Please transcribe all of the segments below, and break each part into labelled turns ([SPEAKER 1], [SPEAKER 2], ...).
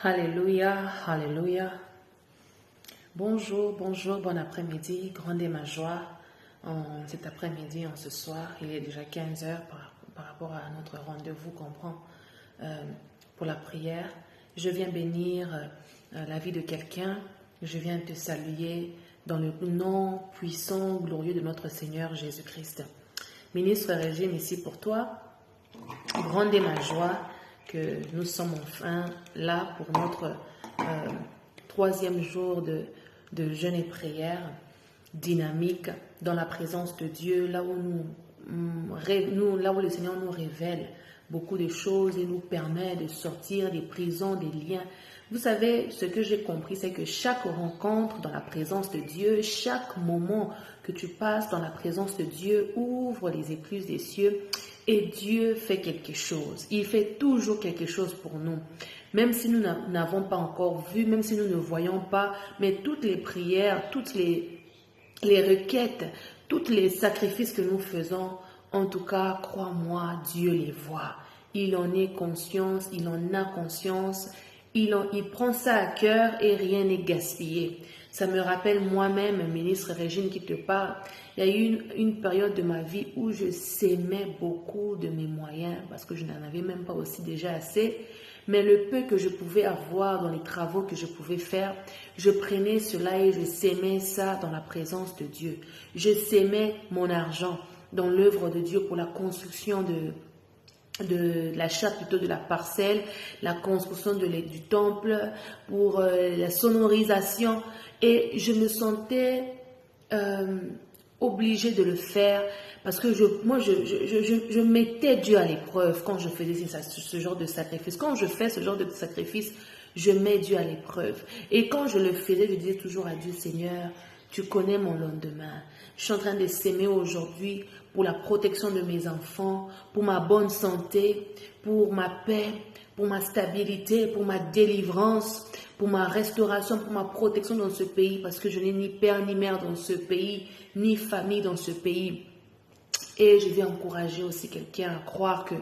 [SPEAKER 1] Alléluia, alléluia. Bonjour, bon après-midi. Grande est ma joie cet après-midi, en ce soir. Il est déjà 15 heures par rapport à notre rendez-vous qu'on prend pour la prière. Je viens bénir la vie de quelqu'un. Je viens te saluer dans le nom puissant, glorieux de notre Seigneur Jésus-Christ. Ministre Régine, ici pour toi. Grande est ma joie que nous sommes enfin là pour notre troisième jour de jeûne et prière dynamique dans la présence de Dieu, là où là où le Seigneur nous révèle beaucoup de choses et nous permet de sortir des prisons, des liens. Vous savez, ce que j'ai compris, c'est que chaque rencontre dans la présence de Dieu, chaque moment que tu passes dans la présence de Dieu ouvre les écluses des cieux et Dieu fait quelque chose. Il fait toujours quelque chose pour nous. Même si nous n'avons pas encore vu, même si nous ne voyons pas, mais toutes les prières, toutes les requêtes, tous les sacrifices que nous faisons, en tout cas, crois-moi, Dieu les voit. Il en est conscience, il en a conscience, il prend ça à cœur et rien n'est gaspillé. Ça me rappelle moi-même, ministre Régine qui te parle, il y a eu une période de ma vie où je s'aimais beaucoup de mes moyens parce que je n'en avais même pas aussi déjà assez. Mais le peu que je pouvais avoir dans les travaux que je pouvais faire, je prenais cela et je sémais ça dans la présence de Dieu. Je sémais mon argent dans l'œuvre de Dieu pour la construction de l'achat plutôt de la parcelle, la construction du temple, pour la sonorisation. Et je me sentais obligée de le faire parce que je mettais Dieu à l'épreuve quand je faisais ce genre de sacrifice. Quand je fais ce genre de sacrifice, je mets Dieu à l'épreuve. Et quand je le faisais, je disais toujours à Dieu, Seigneur, tu connais mon lendemain. Je suis en train de s'aimer aujourd'hui pour la protection de mes enfants, pour ma bonne santé, pour ma paix, pour ma stabilité, pour ma délivrance, pour ma restauration, pour ma protection dans ce pays, parce que je n'ai ni père ni mère dans ce pays, ni famille dans ce pays. Et je vais encourager aussi quelqu'un à croire que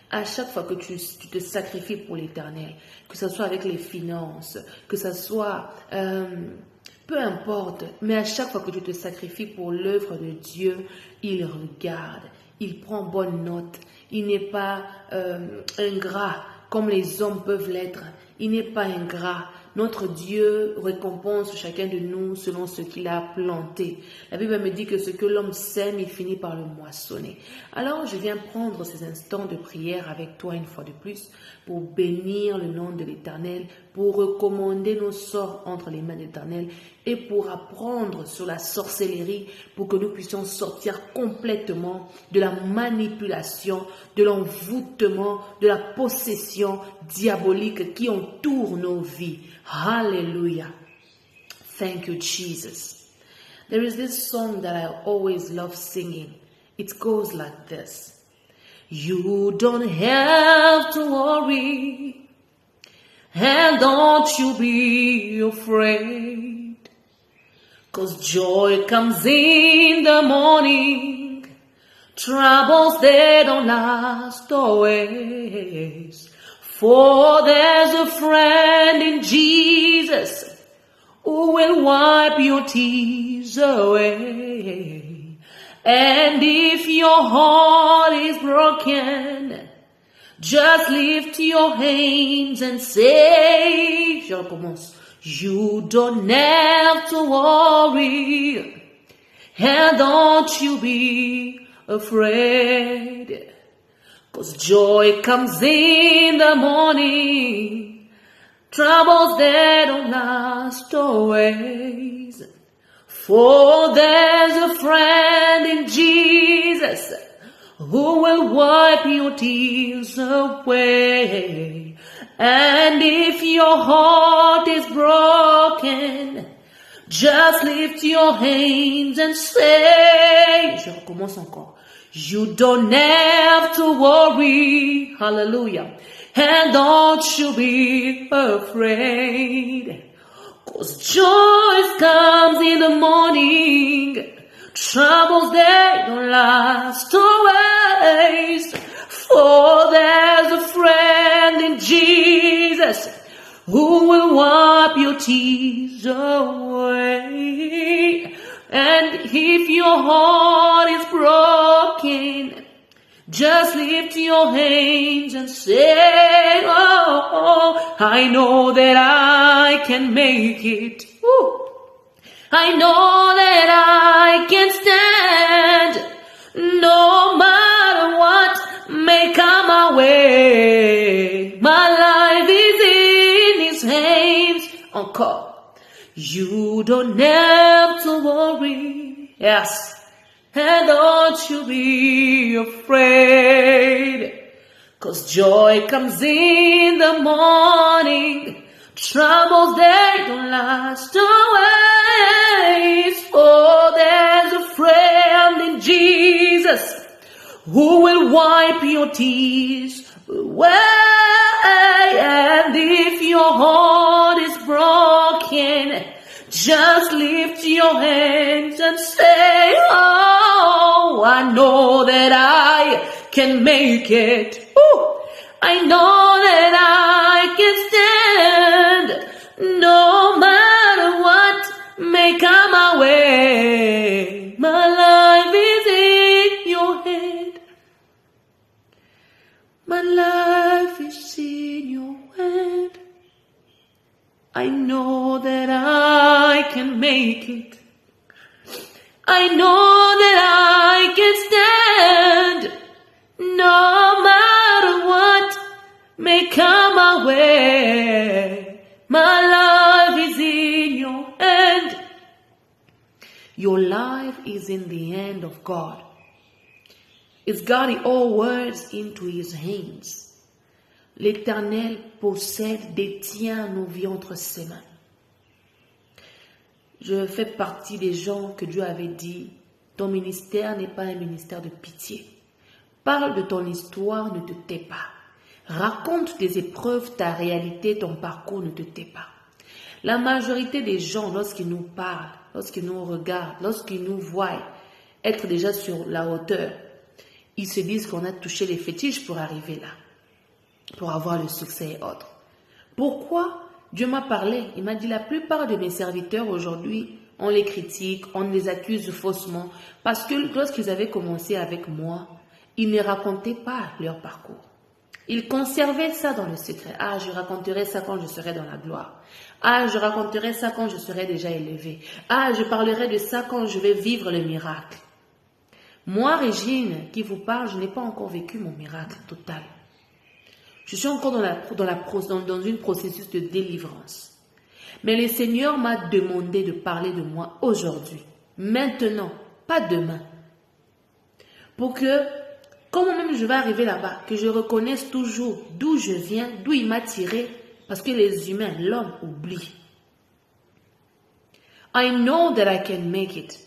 [SPEAKER 1] à chaque fois que tu te sacrifies pour l'Éternel, que ce soit avec les finances, que ce soit... peu importe, mais à chaque fois que tu te sacrifies pour l'œuvre de Dieu, il regarde, il prend bonne note. Il n'est pas ingrat comme les hommes peuvent l'être. Il n'est pas ingrat. Notre Dieu récompense chacun de nous selon ce qu'il a planté. La Bible me dit que ce que l'homme sème, il finit par le moissonner. Alors, je viens prendre ces instants de prière avec toi une fois de plus pour bénir le nom de l'Éternel, pour recommander nos sorts entre les mains de l'Éternel et pour apprendre sur la sorcellerie pour que nous puissions sortir complètement de la manipulation, de l'envoûtement, de la possession diabolique qui entoure nos vies. Hallelujah. Thank you, Jesus. There is this song that I always love singing. It goes like this. You don't have to worry, and don't you be afraid, 'cause joy comes in the morning, troubles they don't last always. For there's a friend in Jesus who will wipe your tears away. And if your heart is broken, just lift your hands and say, je recommence, you don't have to worry, and don't you be afraid. 'Cause joy comes in the morning, troubles they don't last always. For there's a friend in Jesus who will wipe your tears away. And if your heart is broken, just lift your hands and say, je recommence encore. You don't have to worry, hallelujah, and don't you be afraid, 'cause joy comes in the morning, troubles they don't last always, for there's a friend in Jesus who Just lift your hands and say, oh, I know that I can make it. Woo. I know that I can stand no matter what may come my way. My life is in His hands. Encore. You don't have to worry. Yes. And don't you be afraid. 'Cause joy comes in the morning. Troubles, they don't last always. For there's a friend in Jesus who will wipe your tears away. And if your heart is broken, just lift your hands and say, oh, I know that I can make it. Ooh. I know that I can stand no matter what may come my way. My life is in your hand. My life is in your hand. I know that I can make it. I know that I can stand no matter what may come my way. My life is in your hand. Your life is in the hand of God. It's got all words into His hands. L'Éternel possède, détient nos vies entre ses mains. Je fais partie des gens que Dieu avait dit, ton ministère n'est pas un ministère de pitié. Parle de ton histoire, ne te tais pas. Raconte tes épreuves, ta réalité, ton parcours, ne te tais pas. La majorité des gens, lorsqu'ils nous parlent, lorsqu'ils nous regardent, lorsqu'ils nous voient être déjà sur la hauteur, ils se disent qu'on a touché les fétiches pour arriver là, pour avoir le succès et autres. Pourquoi? Dieu m'a parlé, il m'a dit la plupart de mes serviteurs aujourd'hui, on les critique, on les accuse faussement, parce que lorsqu'ils avaient commencé avec moi, ils ne racontaient pas leur parcours. Ils conservaient ça dans le secret. Ah, je raconterai ça quand je serai dans la gloire. Ah, je raconterai ça quand je serai déjà élevé. Ah, je parlerai de ça quand je vais vivre le miracle. Moi, Régine, qui vous parle, je n'ai pas encore vécu mon miracle total. Je suis encore dans une processus de délivrance. Mais le Seigneur m'a demandé de parler de moi aujourd'hui, maintenant, pas demain. Pour que, quand même je vais arriver là-bas, que je reconnaisse toujours d'où je viens, d'où il m'a tiré, parce que les humains, l'homme oublie. I know that I can make it.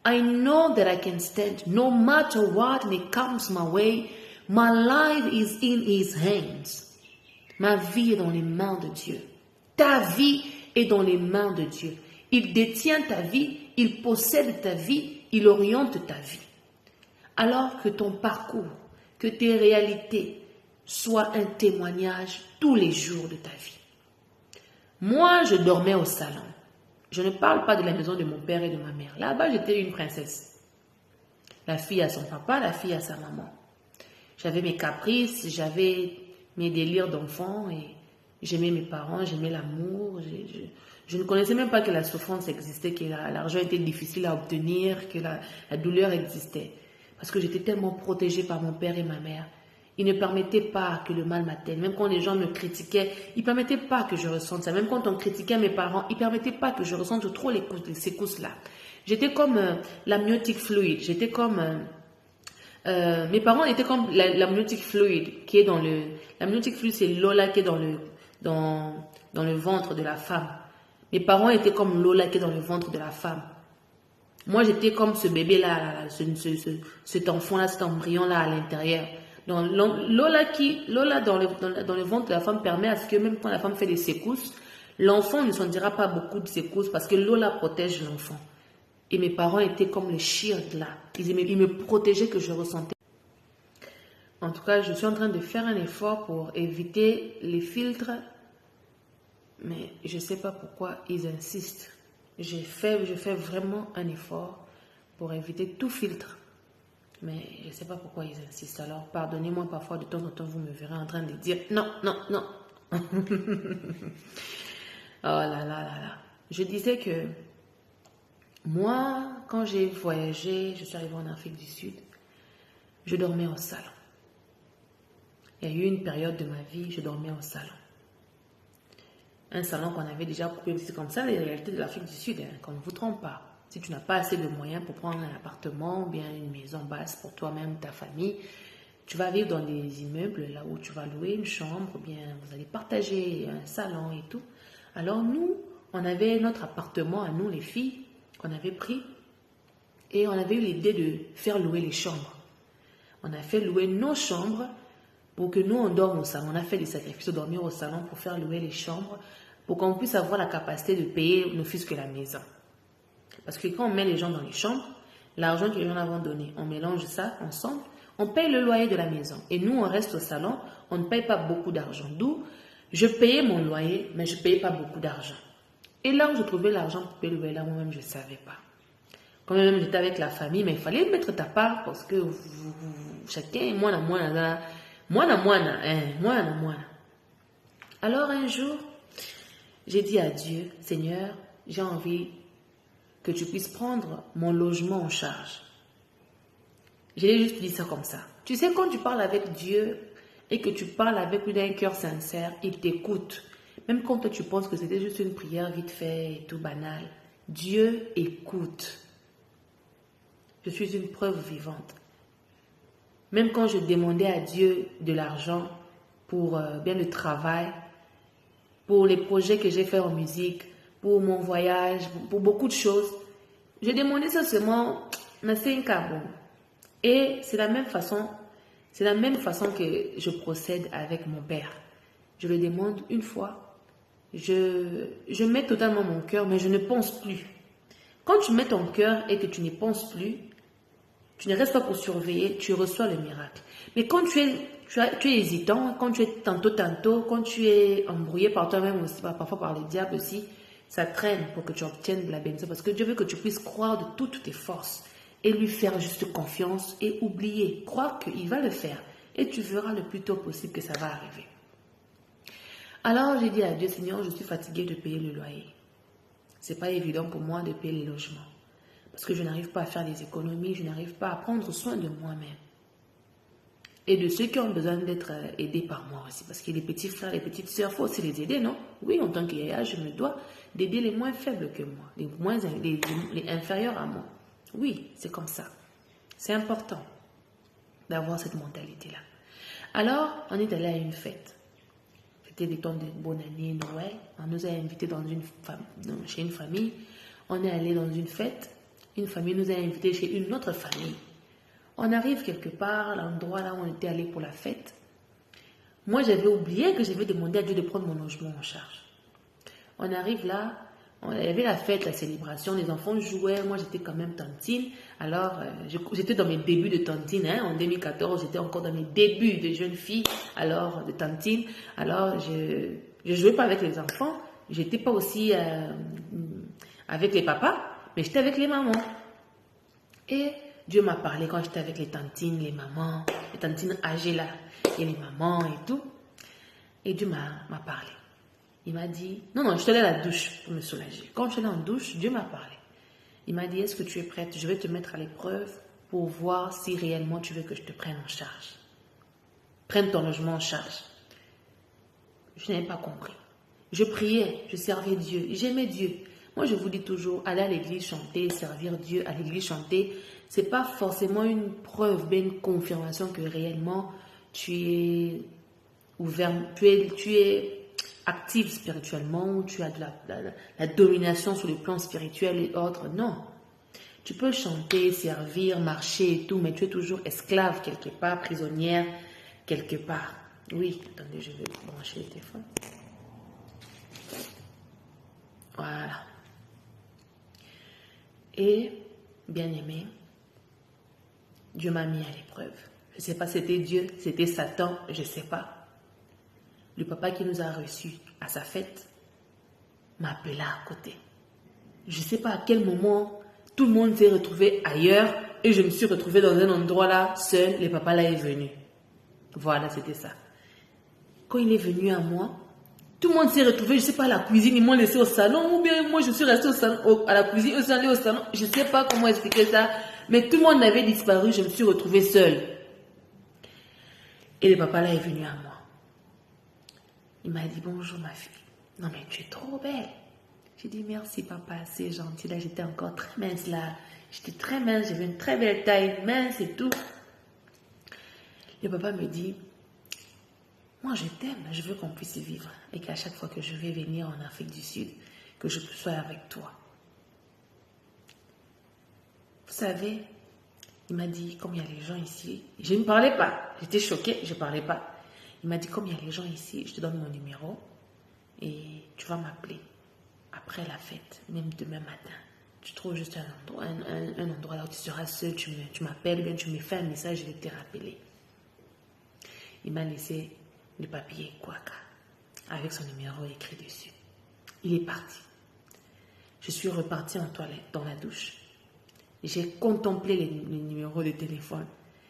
[SPEAKER 1] I know that I can stand. No matter what may comes my way, my life is in His hands. Ma vie est dans les mains de Dieu. Ta vie est dans les mains de Dieu. Il détient ta vie, il possède ta vie, il oriente ta vie. Alors que ton parcours, que tes réalités soient un témoignage tous les jours de ta vie. Moi, je dormais au salon. Je ne parle pas de la maison de mon père et de ma mère. Là-bas, j'étais une princesse. La fille à son papa, la fille à sa maman. J'avais mes caprices, j'avais mes délires d'enfant et j'aimais mes parents, j'aimais l'amour. Je ne connaissais même pas que la souffrance existait, que l'argent était difficile à obtenir, que la douleur existait. Parce que j'étais tellement protégée par mon père et ma mère. Ils ne permettaient pas que le mal m'atteigne. Même quand les gens me critiquaient, ils ne permettaient pas que je ressente ça. Même quand on critiquait mes parents, ils ne permettaient pas que je ressente trop ces secousses-là. J'étais comme l'amniotic fluid. J'étais comme... mes parents étaient comme l'amniotic fluid qui est dans le... L'amniotic fluid, c'est l'eau là qui est dans le ventre de la femme. Mes parents étaient comme l'eau là qui est dans le ventre de la femme. Moi, j'étais comme ce bébé-là, cet enfant-là, cet embryon-là à l'intérieur. L'eau là dans le ventre de la femme permet à ce que même quand la femme fait des secousses, l'enfant ne sentira pas beaucoup de secousses parce que l'eau là protège l'enfant. Et mes parents étaient comme le shield là. Ils me protégeaient que je ressentais. En tout cas, je suis en train de faire un effort pour éviter les filtres. Mais je ne sais pas pourquoi ils insistent. Je fais vraiment un effort pour éviter tout filtre. Mais je ne sais pas pourquoi ils insistent. Alors, pardonnez-moi parfois, de temps en temps, vous me verrez en train de dire non, non, non. Oh là là là là. Je disais que moi, quand j'ai voyagé, je suis arrivée en Afrique du Sud, je dormais au salon. Il y a eu une période de ma vie, je dormais au salon. Un salon qu'on avait déjà coupé, c'est comme ça les réalités de l'Afrique du Sud, hein, qu'on ne vous trompe pas. Si tu n'as pas assez de moyens pour prendre un appartement ou bien une maison basse pour toi-même, ta famille, tu vas vivre dans des immeubles là où tu vas louer une chambre, ou bien vous allez partager un salon et tout. Alors nous, on avait notre appartement à nous les filles qu'on avait pris et on avait eu l'idée de faire louer les chambres. On a fait louer nos chambres pour que nous on dorme au salon. On a fait des sacrifices de dormir au salon pour faire louer les chambres pour qu'on puisse avoir la capacité de payer ne fût-ce que la maison. Parce que quand on met les gens dans les chambres, l'argent que les gens avaient donné, on mélange ça ensemble, on paye le loyer de la maison. Et nous, on reste au salon, on ne paye pas beaucoup d'argent. D'où, je payais mon loyer, mais je ne payais pas beaucoup d'argent. Et là où je trouvais l'argent pour payer le loyer, là, moi-même, je ne savais pas. Quand même, j'étais avec la famille, mais il fallait mettre ta part parce que chacun, moi. Alors un jour, j'ai dit à Dieu, Seigneur, j'ai envie que tu puisses prendre mon logement en charge. J'ai juste dit ça comme ça. Tu sais, quand tu parles avec Dieu et que tu parles avec lui d'un cœur sincère, il t'écoute. Même quand toi tu penses que c'était juste une prière vite fait et tout banal, Dieu écoute. Je suis une preuve vivante. Même quand je demandais à Dieu de l'argent pour bien le travail, pour les projets que j'ai faits en musique, pour mon voyage, pour beaucoup de choses, je demandais ça seulement, mais c'est un cas bon. Et c'est la même façon que je procède avec mon père. Je le demande une fois, je mets totalement mon cœur, mais je ne pense plus. Quand tu mets ton cœur et que tu n'y penses plus, tu ne restes pas pour surveiller, tu reçois le miracle. Mais quand tu es hésitant, quand tu es tantôt, quand tu es embrouillé par toi-même aussi, parfois par le diable aussi, ça traîne pour que tu obtiennes de la bénédiction. Parce que Dieu veut que tu puisses croire de toutes tes forces et lui faire juste confiance et oublier. Croire qu'il va le faire et tu verras le plus tôt possible que ça va arriver. Alors j'ai dit à Dieu, Seigneur, je suis fatiguée de payer le loyer. Ce n'est pas évident pour moi de payer les logements. Parce que je n'arrive pas à faire des économies, je n'arrive pas à prendre soin de moi-même. Et de ceux qui ont besoin d'être aidés par moi aussi. Parce que les petits frères, les petites sœurs, il faut aussi les aider, non? Oui, en tant que yaya, je me dois d'aider les moins faibles que moi, les inférieurs à moi. Oui, c'est comme ça. C'est important d'avoir cette mentalité-là. Alors, on est allé à une fête. C'était des temps de bonne année, Noël. On nous a invités chez une famille. On est allé dans une fête. Une famille nous a invités chez une autre famille. On arrive quelque part, à l'endroit là où on était allé pour la fête. Moi, j'avais oublié que j'avais demandé à Dieu de prendre mon logement en charge. On arrive là, il y avait la fête, la célébration, les enfants jouaient. Moi, j'étais quand même tantine. Alors, j'étais dans mes débuts de tantine. En 2014, j'étais encore dans mes débuts de jeune fille, alors de tantine. Alors, je ne jouais pas avec les enfants. Je n'étais pas aussi avec les papas, mais j'étais avec les mamans. Et Dieu m'a parlé quand j'étais avec les tantines, les mamans, les tantines âgées là, et les mamans et tout. Et Dieu m'a parlé. Il m'a dit, non, je suis allée à la douche pour me soulager. Quand je suis allée en douche, Dieu m'a parlé. Il m'a dit, est-ce que tu es prête? Je vais te mettre à l'épreuve pour voir si réellement tu veux que je te prenne en charge. Prenne ton logement en charge. Je n'avais pas compris. Je priais, je servais Dieu, j'aimais Dieu. Moi, je vous dis toujours, aller à l'église chanter, servir Dieu à l'église chanter, ce n'est pas forcément une preuve, mais une confirmation que réellement tu es ouvert, tu es active spirituellement, ou tu as de la domination sur le plan spirituel et autres. Non. Tu peux chanter, servir, marcher et tout, mais tu es toujours esclave quelque part, prisonnière quelque part. Oui, attendez, je vais brancher le téléphone. Voilà. Et, bien aimé, Dieu m'a mis à l'épreuve. Je ne sais pas si c'était Dieu, c'était Satan, je ne sais pas. Le papa qui nous a reçus à sa fête m'appela à côté. Je ne sais pas à quel moment tout le monde s'est retrouvé ailleurs. et je me suis retrouvée dans un endroit là, seule, le papa là est venu. Voilà, c'était ça. Quand il est venu à moi, tout le monde s'est retrouvé, je ne sais pas, à la cuisine, ils m'ont laissé au salon, ou bien moi je suis restée au salon, à la cuisine, eux sont allés au salon, je ne sais pas comment expliquer ça, mais tout le monde avait disparu, je me suis retrouvée seule. Et le papa là est venu à moi. Il m'a dit, bonjour ma fille. Non mais tu es trop belle. J'ai dit, merci papa, c'est gentil. Là, j'étais encore très mince là. J'étais très mince, j'avais une très belle taille, mince et tout. Le papa me dit, moi je t'aime, je veux qu'on puisse vivre. Et qu'à chaque fois que je vais venir en Afrique du Sud, que je sois avec toi. Vous savez, il m'a dit, comme il y a les gens ici, je ne parlais pas. J'étais choquée, je ne parlais pas. Il m'a dit, comme il y a les gens ici, je te donne mon numéro et tu vas m'appeler après la fête, même demain matin. Tu trouves juste un endroit là où tu seras seul, tu m'appelles, bien tu me fais un message, je vais te rappeler. Il m'a laissé le papier Kwaka avec son numéro écrit dessus. Il est parti. Je suis repartie en toilette, dans la douche. J'ai contemplé les numéros de téléphone.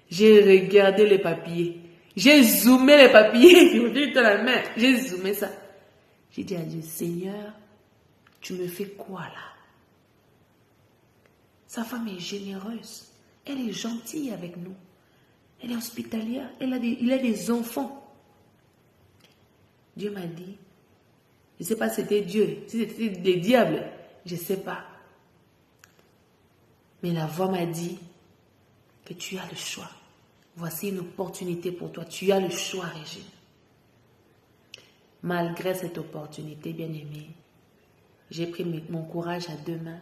[SPEAKER 1] J'ai regardé les papiers. J'ai zoomé les papiers. J'ai zoomé ça. J'ai dit à Dieu, Seigneur, tu me fais quoi là? Sa femme est généreuse. Elle est gentille avec nous. Elle est hospitalière. Il a des enfants. Dieu m'a dit, je ne sais pas si c'était Dieu, si c'était des diables, je ne sais pas. Mais la voix m'a dit que tu as le choix. Voici une opportunité pour toi. Tu as le choix, Régine. Malgré cette opportunité, bien-aimée, j'ai pris mon courage à deux mains.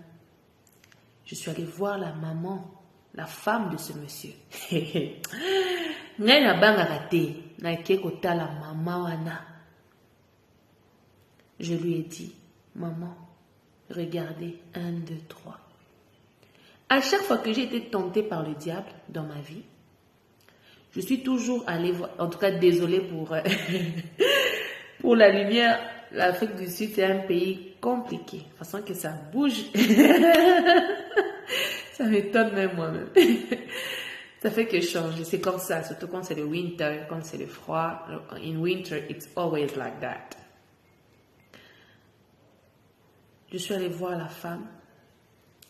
[SPEAKER 1] Je suis allée voir la maman, la femme de ce monsieur. Je lui ai dit, maman, regardez, 1, 2, 3. À chaque fois que j'ai été tentée par le diable dans ma vie, je suis toujours allée voir, en tout cas désolée pour, pour la lumière, l'Afrique du Sud c'est un pays compliqué, de façon que ça bouge, ça m'étonne même moi-même, ça fait que changer, c'est comme ça, surtout quand c'est le winter, quand c'est le froid, in winter it's always like that. Je suis allée voir la femme.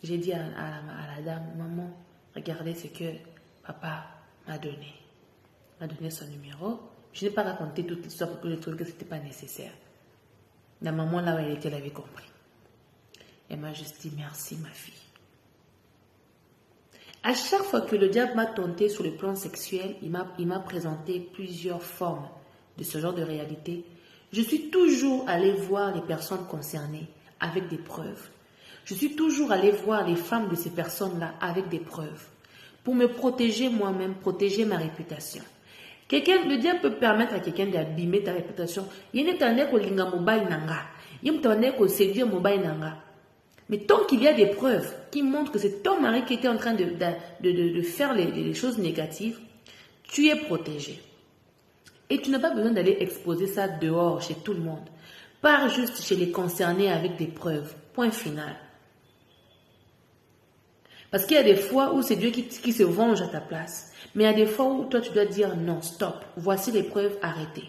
[SPEAKER 1] J'ai dit à la dame, maman, regardez ce que papa m'a donné. Il m'a donné son numéro. Je n'ai pas raconté toute l'histoire parce que je trouvais que ce n'était pas nécessaire. La maman, là où elle était, elle avait compris. Elle m'a juste dit, merci ma fille. À chaque fois que le diable m'a tenté sur le plan sexuel, il m'a présenté plusieurs formes de ce genre de réalité. Je suis toujours allée voir les personnes concernées avec des preuves. Je suis toujours allée voir les femmes de ces personnes-là avec des preuves pour me protéger moi-même, protéger ma réputation. Le diable peut permettre à quelqu'un d'abîmer ta réputation. Mais tant qu'il y a des preuves qui montrent que c'est ton mari qui était en train de faire les choses négatives, tu es protégé. Et tu n'as pas besoin d'aller exposer ça dehors chez tout le monde. Pars juste chez les concernés avec des preuves. Point final. Parce qu'il y a des fois où c'est Dieu qui se venge à ta place. Mais il y a des fois où toi tu dois dire non, stop. Voici les preuves, arrêtez.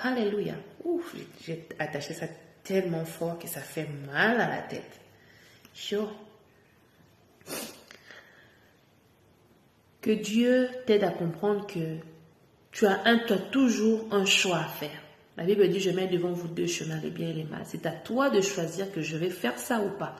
[SPEAKER 1] Alléluia. Ouf, j'ai attaché ça tellement fort que ça fait mal à la tête. Chaud. Que Dieu t'aide à comprendre que tu as toujours un choix à faire. La Bible dit, je mets devant vous deux chemins, le bien et le mal. C'est à toi de choisir que je vais faire ça ou pas.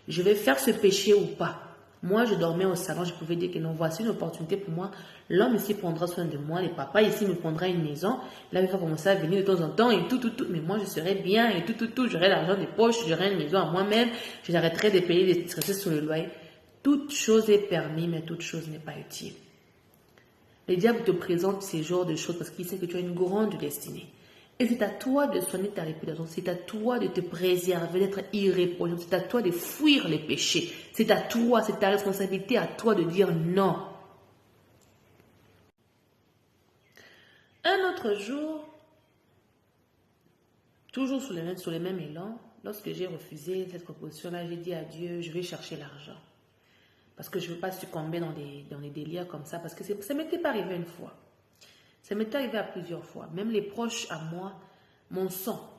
[SPEAKER 1] Je vais faire ce péché ou pas. Moi, je dormais au salon, je pouvais dire que non, voici une opportunité pour moi. L'homme ici prendra soin de moi, les papas ici me prendra une maison. Là, il va commencer à venir de temps en temps et tout. Mais moi, je serai bien et tout. J'aurai l'argent des poches, j'aurai une maison à moi-même. J'arrêterai de payer des stresses sur le loyer. Toute chose est permise, mais toute chose n'est pas utile. Le diable te présente ces genres de choses parce qu'il sait que tu as une grande destinée. Et c'est à toi de soigner ta réputation, c'est à toi de te préserver, d'être irréprochable, c'est à toi de fuir les péchés, c'est à toi, c'est ta responsabilité à toi de dire non. Un autre jour, toujours sur les mêmes élans, lorsque j'ai refusé cette proposition-là, j'ai dit à Dieu, je vais chercher l'argent. Parce que je ne veux pas succomber dans des délires comme ça. Parce que ça m'était pas arrivé une fois. Ça m'était arrivé à plusieurs fois. Même les proches à moi, mon sang.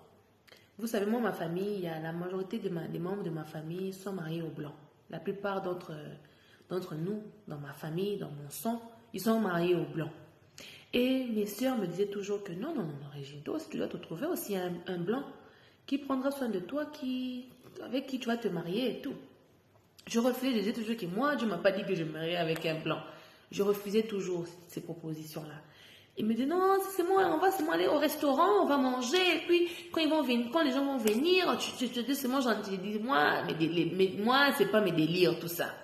[SPEAKER 1] Vous savez, moi, ma famille, il y a la majorité des membres de ma famille sont mariés aux blancs. La plupart d'entre nous, dans ma famille, dans mon sang, ils sont mariés aux blancs. Et mes sœurs me disaient toujours que non, Régine, toi aussi, tu dois te trouver aussi un blanc qui prendra soin de toi, avec qui tu vas te marier et tout. Je refusais, je disais toujours que moi, Dieu ne m'a pas dit que je me marierais avec un blanc. Je refusais toujours ces propositions-là. Il me dit non, c'est moi, on va seulement aller au restaurant, on va manger, et puis quand les gens vont venir, tu te dis seulement gentil. Je dis moi, c'est pas mes délires, tout ça.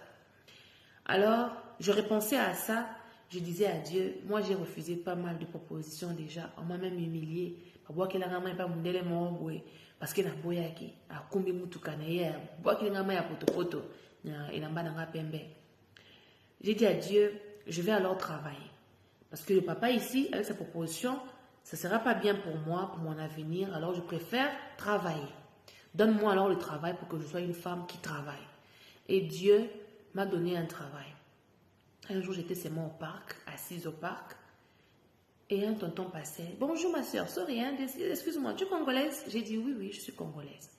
[SPEAKER 1] Alors, je repensais à ça, je disais à Dieu, moi j'ai refusé pas mal de propositions déjà, on m'a même humilié. Parce que na boyaki, a kumbi mutuka na ye, boaki ngama ya poto j'ai dit à Dieu, je vais alors travailler. Parce que le papa ici, avec sa proposition, ça ne sera pas bien pour moi, pour mon avenir. Alors je préfère travailler. Donne-moi alors le travail pour que je sois une femme qui travaille. Et Dieu m'a donné un travail. Un jour, j'étais seulement au parc, assise au parc. Et un tonton passait. Bonjour ma soeur, sorry, hein, excuse-moi, tu es congolaise? J'ai dit oui, je suis congolaise.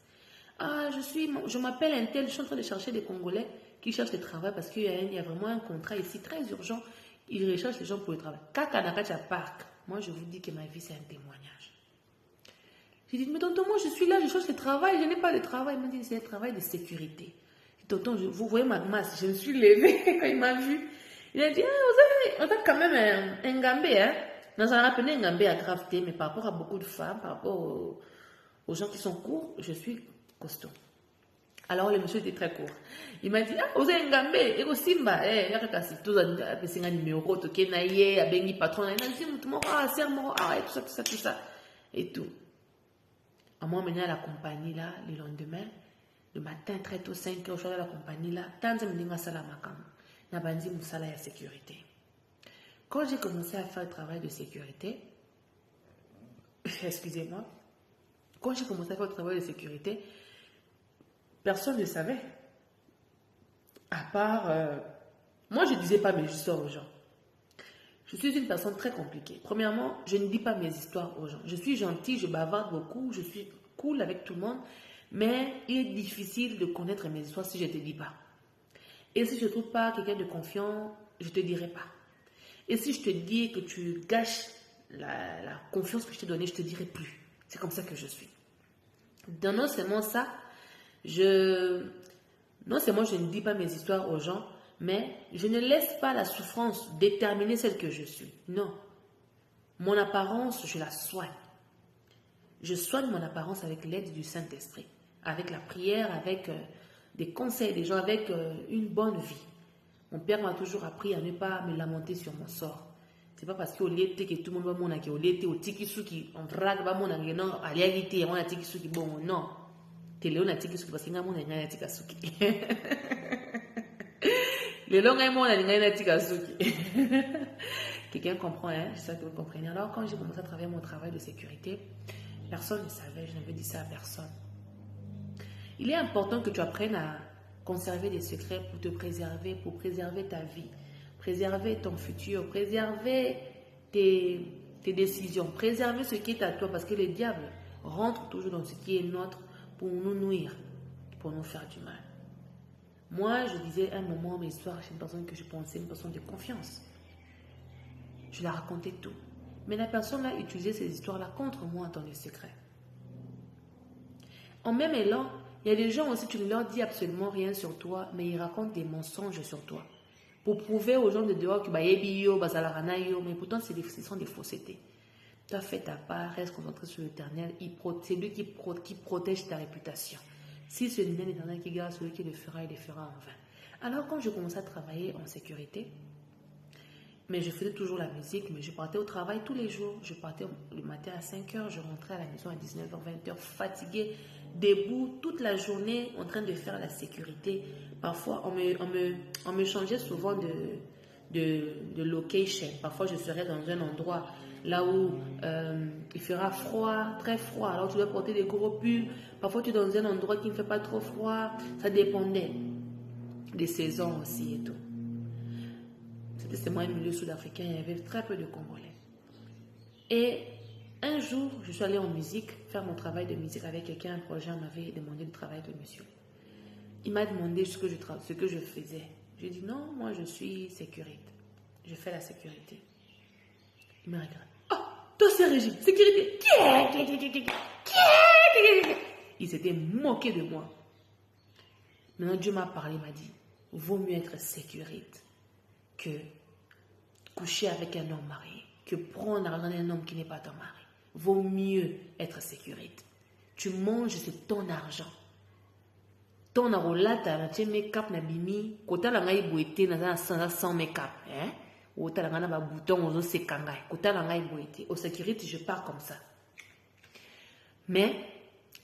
[SPEAKER 1] Ah, je m'appelle un tel, je suis en train de chercher des Congolais qui cherchent du travail parce qu'il y a vraiment un contrat ici très urgent. Ils recherchent les gens pour le travail. Kaka Nakacha Park. Moi, je vous dis que ma vie, c'est un témoignage. J'ai dit, mais tonton, moi, je suis là, je cherche le travail, je n'ai pas de travail. Il m'a dit, c'est un travail de sécurité. Tonton, vous voyez ma masse, je me suis levée quand il m'a vu. Il a dit, ah, vous avez quand même un Ngambé, hein. Dans un rappel, un Ngambé à gravité, mais par rapport à beaucoup de femmes, par rapport aux gens qui sont courts, je suis costaud. Alors le monsieur était très court. Il m'a dit, ah, vous avez un Ngambé, et aussi, il y a un numéro, il y a un patron, il y a tout ça, et tout. À moi, maintenant, à la compagnie, là, le lendemain, le matin, très tôt, 5 heures, je suis à la compagnie, là, tant que je me dis, n'a pas dit, la sécurité. Quand j'ai commencé à faire le travail de sécurité, excusez-moi, quand j'ai commencé à faire le travail de sécurité, personne ne savait. À part... moi, je ne disais pas mes histoires aux gens. Je suis une personne très compliquée. Premièrement, je ne dis pas mes histoires aux gens. Je suis gentille, je bavarde beaucoup, je suis cool avec tout le monde. Mais il est difficile de connaître mes histoires si je ne te dis pas. Et si je ne trouve pas quelqu'un de confiant, je ne te dirai pas. Et si je te dis que tu gâches la confiance que je t'ai donnée, je ne te dirai plus. C'est comme ça que je suis. Non seulement ça, non seulement je ne dis pas mes histoires aux gens, mais je ne laisse pas la souffrance déterminer celle que je suis. Non. Mon apparence, je la soigne. Je soigne mon apparence avec l'aide du Saint-Esprit, avec la prière, avec des conseils des gens, avec une bonne vie. Mon père m'a toujours appris à ne pas me lamenter sur mon sort. C'est pas parce qu'au lieu que tout le monde va mon au lieu au tikisuki on vrague va mon non aliagité on a tikisuki bon non. Télé on a tikisuki parce que ngam on a tikasuki. Les longs on a tikasuki. Quelqu'un comprend hein, j'espère que vous comprenez. Alors quand j'ai commencé à travailler mon travail de sécurité, personne ne savait, je n'avais dit ça à personne. Il est important que tu apprennes à conserver des secrets pour te préserver, pour préserver ta vie, préserver ton futur, préserver tes décisions, préserver ce qui est à toi, parce que le diable rentre toujours dans ce qui est nôtre pour nous nuire, pour nous faire du mal. Moi, je disais un moment mes histoires chez une personne que je pensais, une personne de confiance. Je la racontais tout. Mais la personne là utilisait ces histoires-là contre moi dans les secrets. En même élan, il y a des gens aussi, tu ne leur dis absolument rien sur toi, mais ils racontent des mensonges sur toi. Pour prouver aux gens de dehors que mais pourtant ce sont des faussetés. Tu as fait ta part, reste concentré sur l'Éternel. C'est lui qui protège ta réputation. Si c'est l'Éternel qui garde, celui qui le fera, il le fera en vain. Alors quand je commençais à travailler en sécurité, mais je faisais toujours la musique, mais je partais au travail tous les jours. Je partais le matin à 5 heures, je rentrais à la maison à 19h, 20h, fatiguée, debout toute la journée en train de faire la sécurité. Parfois, on me changeait souvent de location. Parfois, je serais dans un endroit là où il fera froid, très froid. Alors, tu dois porter des gros pulls. Parfois, tu es dans un endroit qui ne fait pas trop froid. Ça dépendait. des saisons aussi et tout. C'était seulement un milieu sud-africain, il y avait très peu de Congolais. Et un jour, je suis allée en musique, faire mon travail de musique avec quelqu'un, un projet m'avait demandé de travailler avec le monsieur. Il m'a demandé ce que je faisais. J'ai dit non, moi je suis sécurité. Je fais la sécurité. Il me regarde. Oh, toi c'est Régine, sécurité. Il s'était moqué de moi. Maintenant Dieu m'a parlé, m'a dit, vaut mieux être sécurité que coucher avec un homme marié, que prendre l'argent d'un homme qui n'est pas ton mari. Vaut mieux être sécurité. Tu manges, c'est ton argent. Ton arolata, tu make-up na bimi, kota la ngai boité na sans make-up, hein? Ou ta la ngana ba bouton ozo sekangai, kota la ngai boité. Au sécurité, je pars comme ça. Mais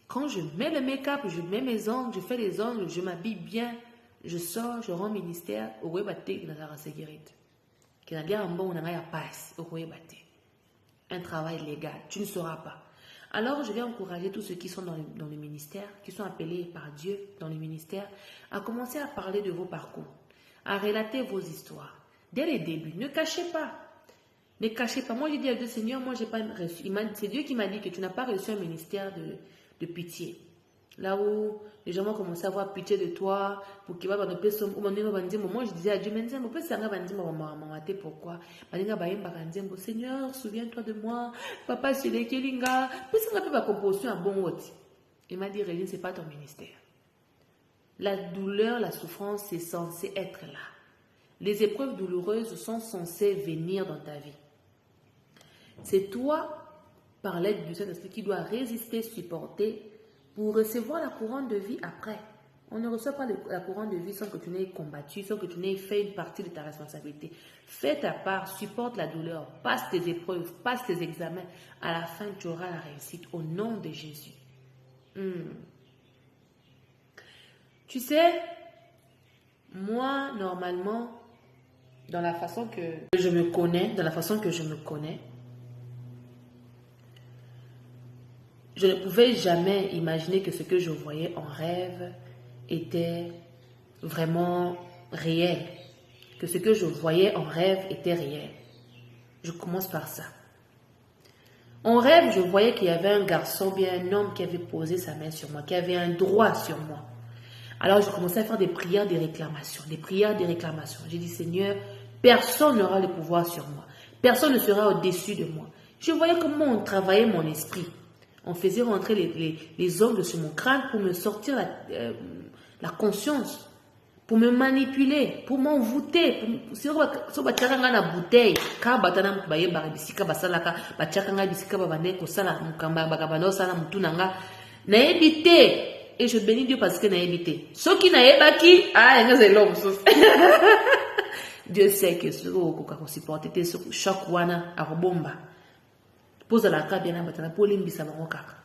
[SPEAKER 1] quand je mets le make-up, je mets mes ongles, je fais les ongles, je m'habille bien, je sors, je rends ministère, au webate na la sécurité. Qui n'a bien un bon na ngai passe, au webate. Un travail légal, tu ne sauras pas. Alors, je vais encourager tous ceux qui sont dans le ministère, qui sont appelés par Dieu dans le ministère, à commencer à parler de vos parcours, à relater vos histoires. Dès le début, ne cachez pas. Ne cachez pas. Moi, j'ai dit à Dieu, Seigneur, moi, j'ai pas reçu. C'est Dieu qui m'a dit que tu n'as pas reçu un ministère de pitié. Là où les gens vont commencer à avoir pitié de toi, pour qu'ils vont moi, je disais à Dieu, mais pourquoi? Seigneur, souviens-toi de moi. Papa, c'est les Kelinga. Puis ça n'a pas composition à bon haut. Il m'a dit, Régine, ce n'est pas ton ministère. La douleur, la souffrance, c'est censé être là. Les épreuves douloureuses sont censées venir dans ta vie. C'est toi, par l'aide du Saint-Esprit, qui dois résister, supporter, pour recevoir la couronne de vie après. On ne reçoit pas la couronne de vie sans que tu n'aies combattu, sans que tu n'aies fait une partie de ta responsabilité. Fais ta part, supporte la douleur, passe tes épreuves, passe tes examens. À la fin, tu auras la réussite au nom de Jésus. Tu sais, moi, normalement, dans la façon que je me connais, je ne pouvais jamais imaginer que ce que je voyais en rêve était vraiment réel. Que ce que je voyais en rêve était réel. Je commence par ça. En rêve, je voyais qu'il y avait un garçon, bien un homme qui avait posé sa main sur moi, qui avait un droit sur moi. Alors, je commençais à faire des prières, des réclamations. J'ai dit, Seigneur, personne n'aura le pouvoir sur moi. Personne ne sera au-dessus de moi. Je voyais comment on travaillait mon esprit. On faisait rentrer les ongles sur mon crâne pour me sortir la conscience, pour me manipuler, pour m'envoûter. Si on va tirer la bouteille, quand batana baye baribisika basalaka, bachakanga bisika babande ko sala mukamba bagabano sala mutunanga na éviter. Et je bénis Dieu parce que n'a évité. Ceux qui n'a ébaki, c'est l'homme. Dieu sait que ce qu'on supporte chaque wana à rebomba. Pose la carte bien à batana pour l'imbisa marokaka.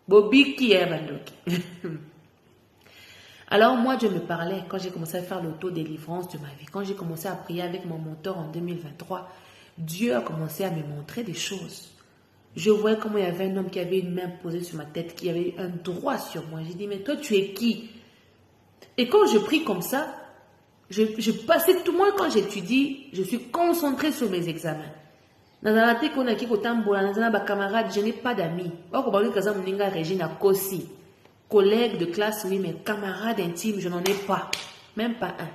[SPEAKER 1] Bobi qui est bandoki. Alors moi Dieu me parlait quand j'ai commencé à faire l'auto-délivrance de ma vie. Quand j'ai commencé à prier avec mon mentor en 2023, Dieu a commencé à me montrer des choses. Je voyais comment il y avait un homme qui avait une main posée sur ma tête, qui avait un droit sur moi. J'ai dit, mais toi, tu es qui? Et quand je prie comme ça, je passais tout moi quand j'étudie, je suis concentrée sur mes examens. Dans la tête qu'on a qui camarade, je n'ai pas d'amis. Collègue de classe, oui, mais camarade intime, je n'en ai pas. Même pas un.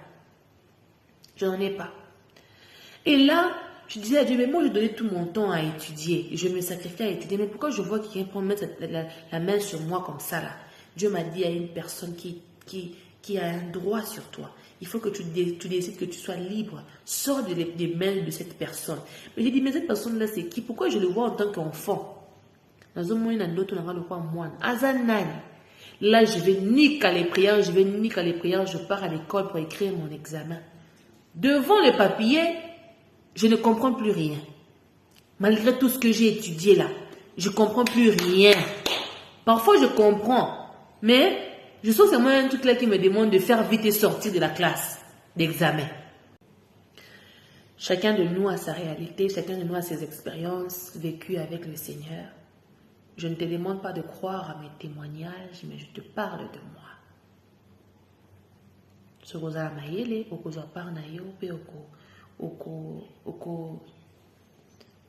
[SPEAKER 1] Je n'en ai pas. Et là, je disais à Dieu, mais moi, je donnais tout mon temps à étudier. Je me sacrifiais à étudier. Mais pourquoi je vois quelqu'un prendre mettre la main sur moi comme ça, là? Dieu m'a dit, il y a une personne qui a un droit sur toi. Il faut que tu décides que tu sois libre. Sors des mains de cette personne. Mais j'ai dit, mais cette personne-là, c'est qui? Pourquoi je le vois en tant qu'enfant? Dans un moment, là, je vais ni qu'à les prières, je pars à l'école pour écrire mon examen. Devant le papier, je ne comprends plus rien. Malgré tout ce que j'ai étudié là, je ne comprends plus rien. Parfois, je comprends, mais je sens seulement un truc là qui me demande de faire vite et sortir de la classe d'examen. Chacun de nous a sa réalité, chacun de nous a ses expériences vécues avec le Seigneur. Je ne te demande pas de croire à mes témoignages, mais je te parle de moi. Ce que ça mayele, oko zo par na yo, pe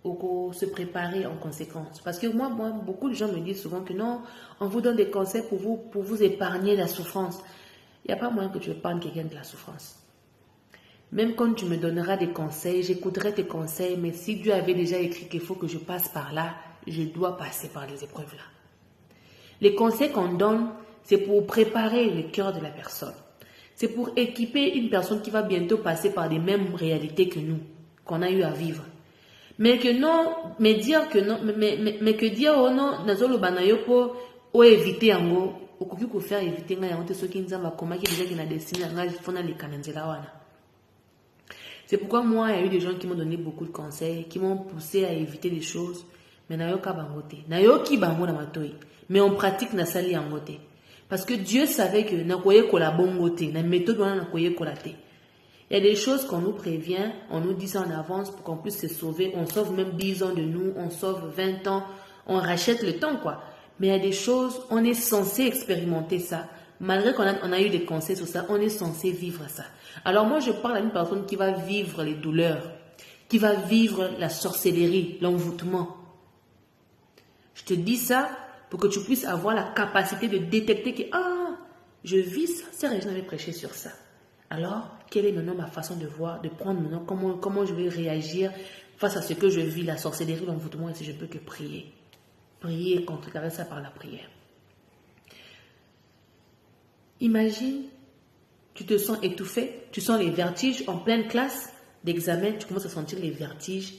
[SPEAKER 1] oko se préparer en conséquence. Parce que moi, beaucoup de gens me disent souvent que non, on vous donne des conseils pour vous épargner la souffrance. Il n'y a pas moyen que tu épargnes quelqu'un de la souffrance. Même quand tu me donneras des conseils, j'écouterai tes conseils, mais si Dieu avait déjà écrit qu'il faut que je passe par là, je dois passer par les épreuves là. Les conseils qu'on donne, c'est pour préparer le cœur de la personne. C'est pour équiper une personne qui va bientôt passer par les mêmes réalités que nous, qu'on a eu à vivre. Mais que non, mais dire que non, mais que dire oh non, nazolo banayo pour éviter ango, okoki ko faire éviter nga yango te soki nzamba koma ki déjà qui na destiné nga fona le kananzela wana. C'est pourquoi moi, il y a eu des gens qui m'ont donné beaucoup de conseils, qui m'ont poussé à éviter des choses. Mais nayo ka bangote. Nayo ki bango na matoi. Mais on pratique na sali angote. Parce que Dieu savait que na koye kola bongote, na méthode wana na koye kola te. Il y a des choses qu'on nous prévient, on nous dit ça en avance pour qu'on puisse se sauver. On sauve même 10 ans de nous, on sauve 20 ans, on rachète le temps quoi. Mais il y a des choses, on est censé expérimenter ça. Malgré qu'on a eu des conseils sur ça, on est censé vivre ça. Alors moi, je parle à une personne qui va vivre les douleurs, qui va vivre la sorcellerie, l'envoûtement. Je te dis ça pour que tu puisses avoir la capacité de détecter que, ah, je vis ça, c'est vrai, je n'avais prêché sur ça. Alors, quelle est maintenant ma façon de voir, de prendre maintenant, comment je vais réagir face à ce que je vis, la sorcellerie, l'envoûtement, et si je peux que prier. Prier et contrecarrer ça par la prière. Imagine, tu te sens étouffé, tu sens les vertiges en pleine classe d'examen, tu commences à sentir les vertiges.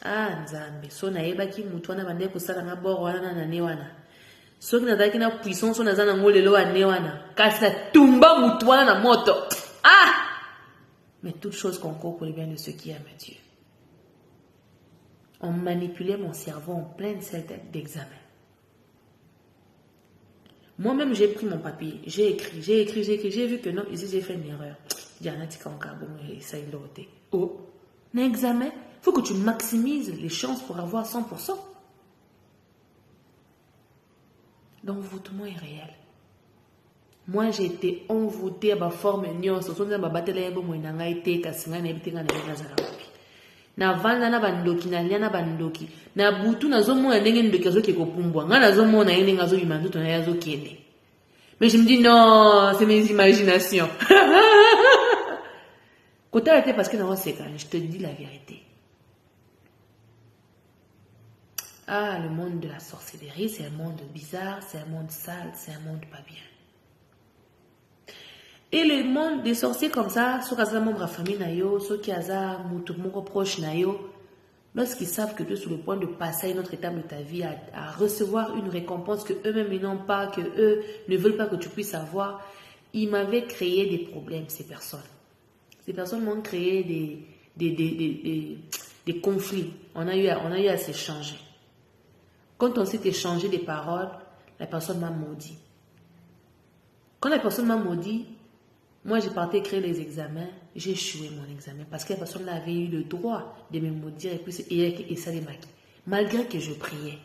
[SPEAKER 1] Ah, nzambe, so na eba ki mutu wana bande kusala na boro wana na ne wana. So ki nazaki na puissance so nazana ngolelo wa ne wana. Kasi na tumba mutu wana na moto. Ah! Mais toute chose concourt pour le bien de ceux qui aiment Dieu. On manipulait mon cerveau en pleine salle d'examen. Moi-même, j'ai pris mon papier, j'ai écrit, j'ai vu que non, ici j'ai fait une erreur. Oh, un examen, il faut que tu maximises les chances pour avoir 100%. L'envoûtement est réel. Moi, j'ai été envoûtée à ma forme nyonso. So nzamba batela yebo mo inanga ite kasinga na ebitenga na nazara wapi. Na vanda na bandoki na liana bandoki. Na butu na zomo ndenge ndoki azoki kopumbwa. Nga na zomo na yene ngazo imandu to na yazo kiende. Mais je me dis non, c'est mes imaginations. Quand t'as parce que non, c'est quand je te dis la vérité. Ah, le monde de la sorcellerie, c'est un monde bizarre, c'est un monde sale, c'est un monde pas bien. Et le monde des sorciers comme ça, ceux qui ont membre de famille, ceux qui ont proche, lorsqu'ils savent que tu es sur le point de passer à une autre étape de ta vie, à recevoir une récompense que eux-mêmes ils n'ont pas, que eux ne veulent pas que tu puisses avoir, ils m'avaient créé des problèmes, ces personnes. Ces personnes m'ont créé des conflits. On a eu à s'échanger. Quand on s'est échangé des paroles, la personne m'a maudit. Quand la personne m'a maudit, moi, j'ai parti écrire les examens, j'ai échoué mon examen parce que la personne avait eu le droit de me maudire et ça les maquille. Malgré que je priais.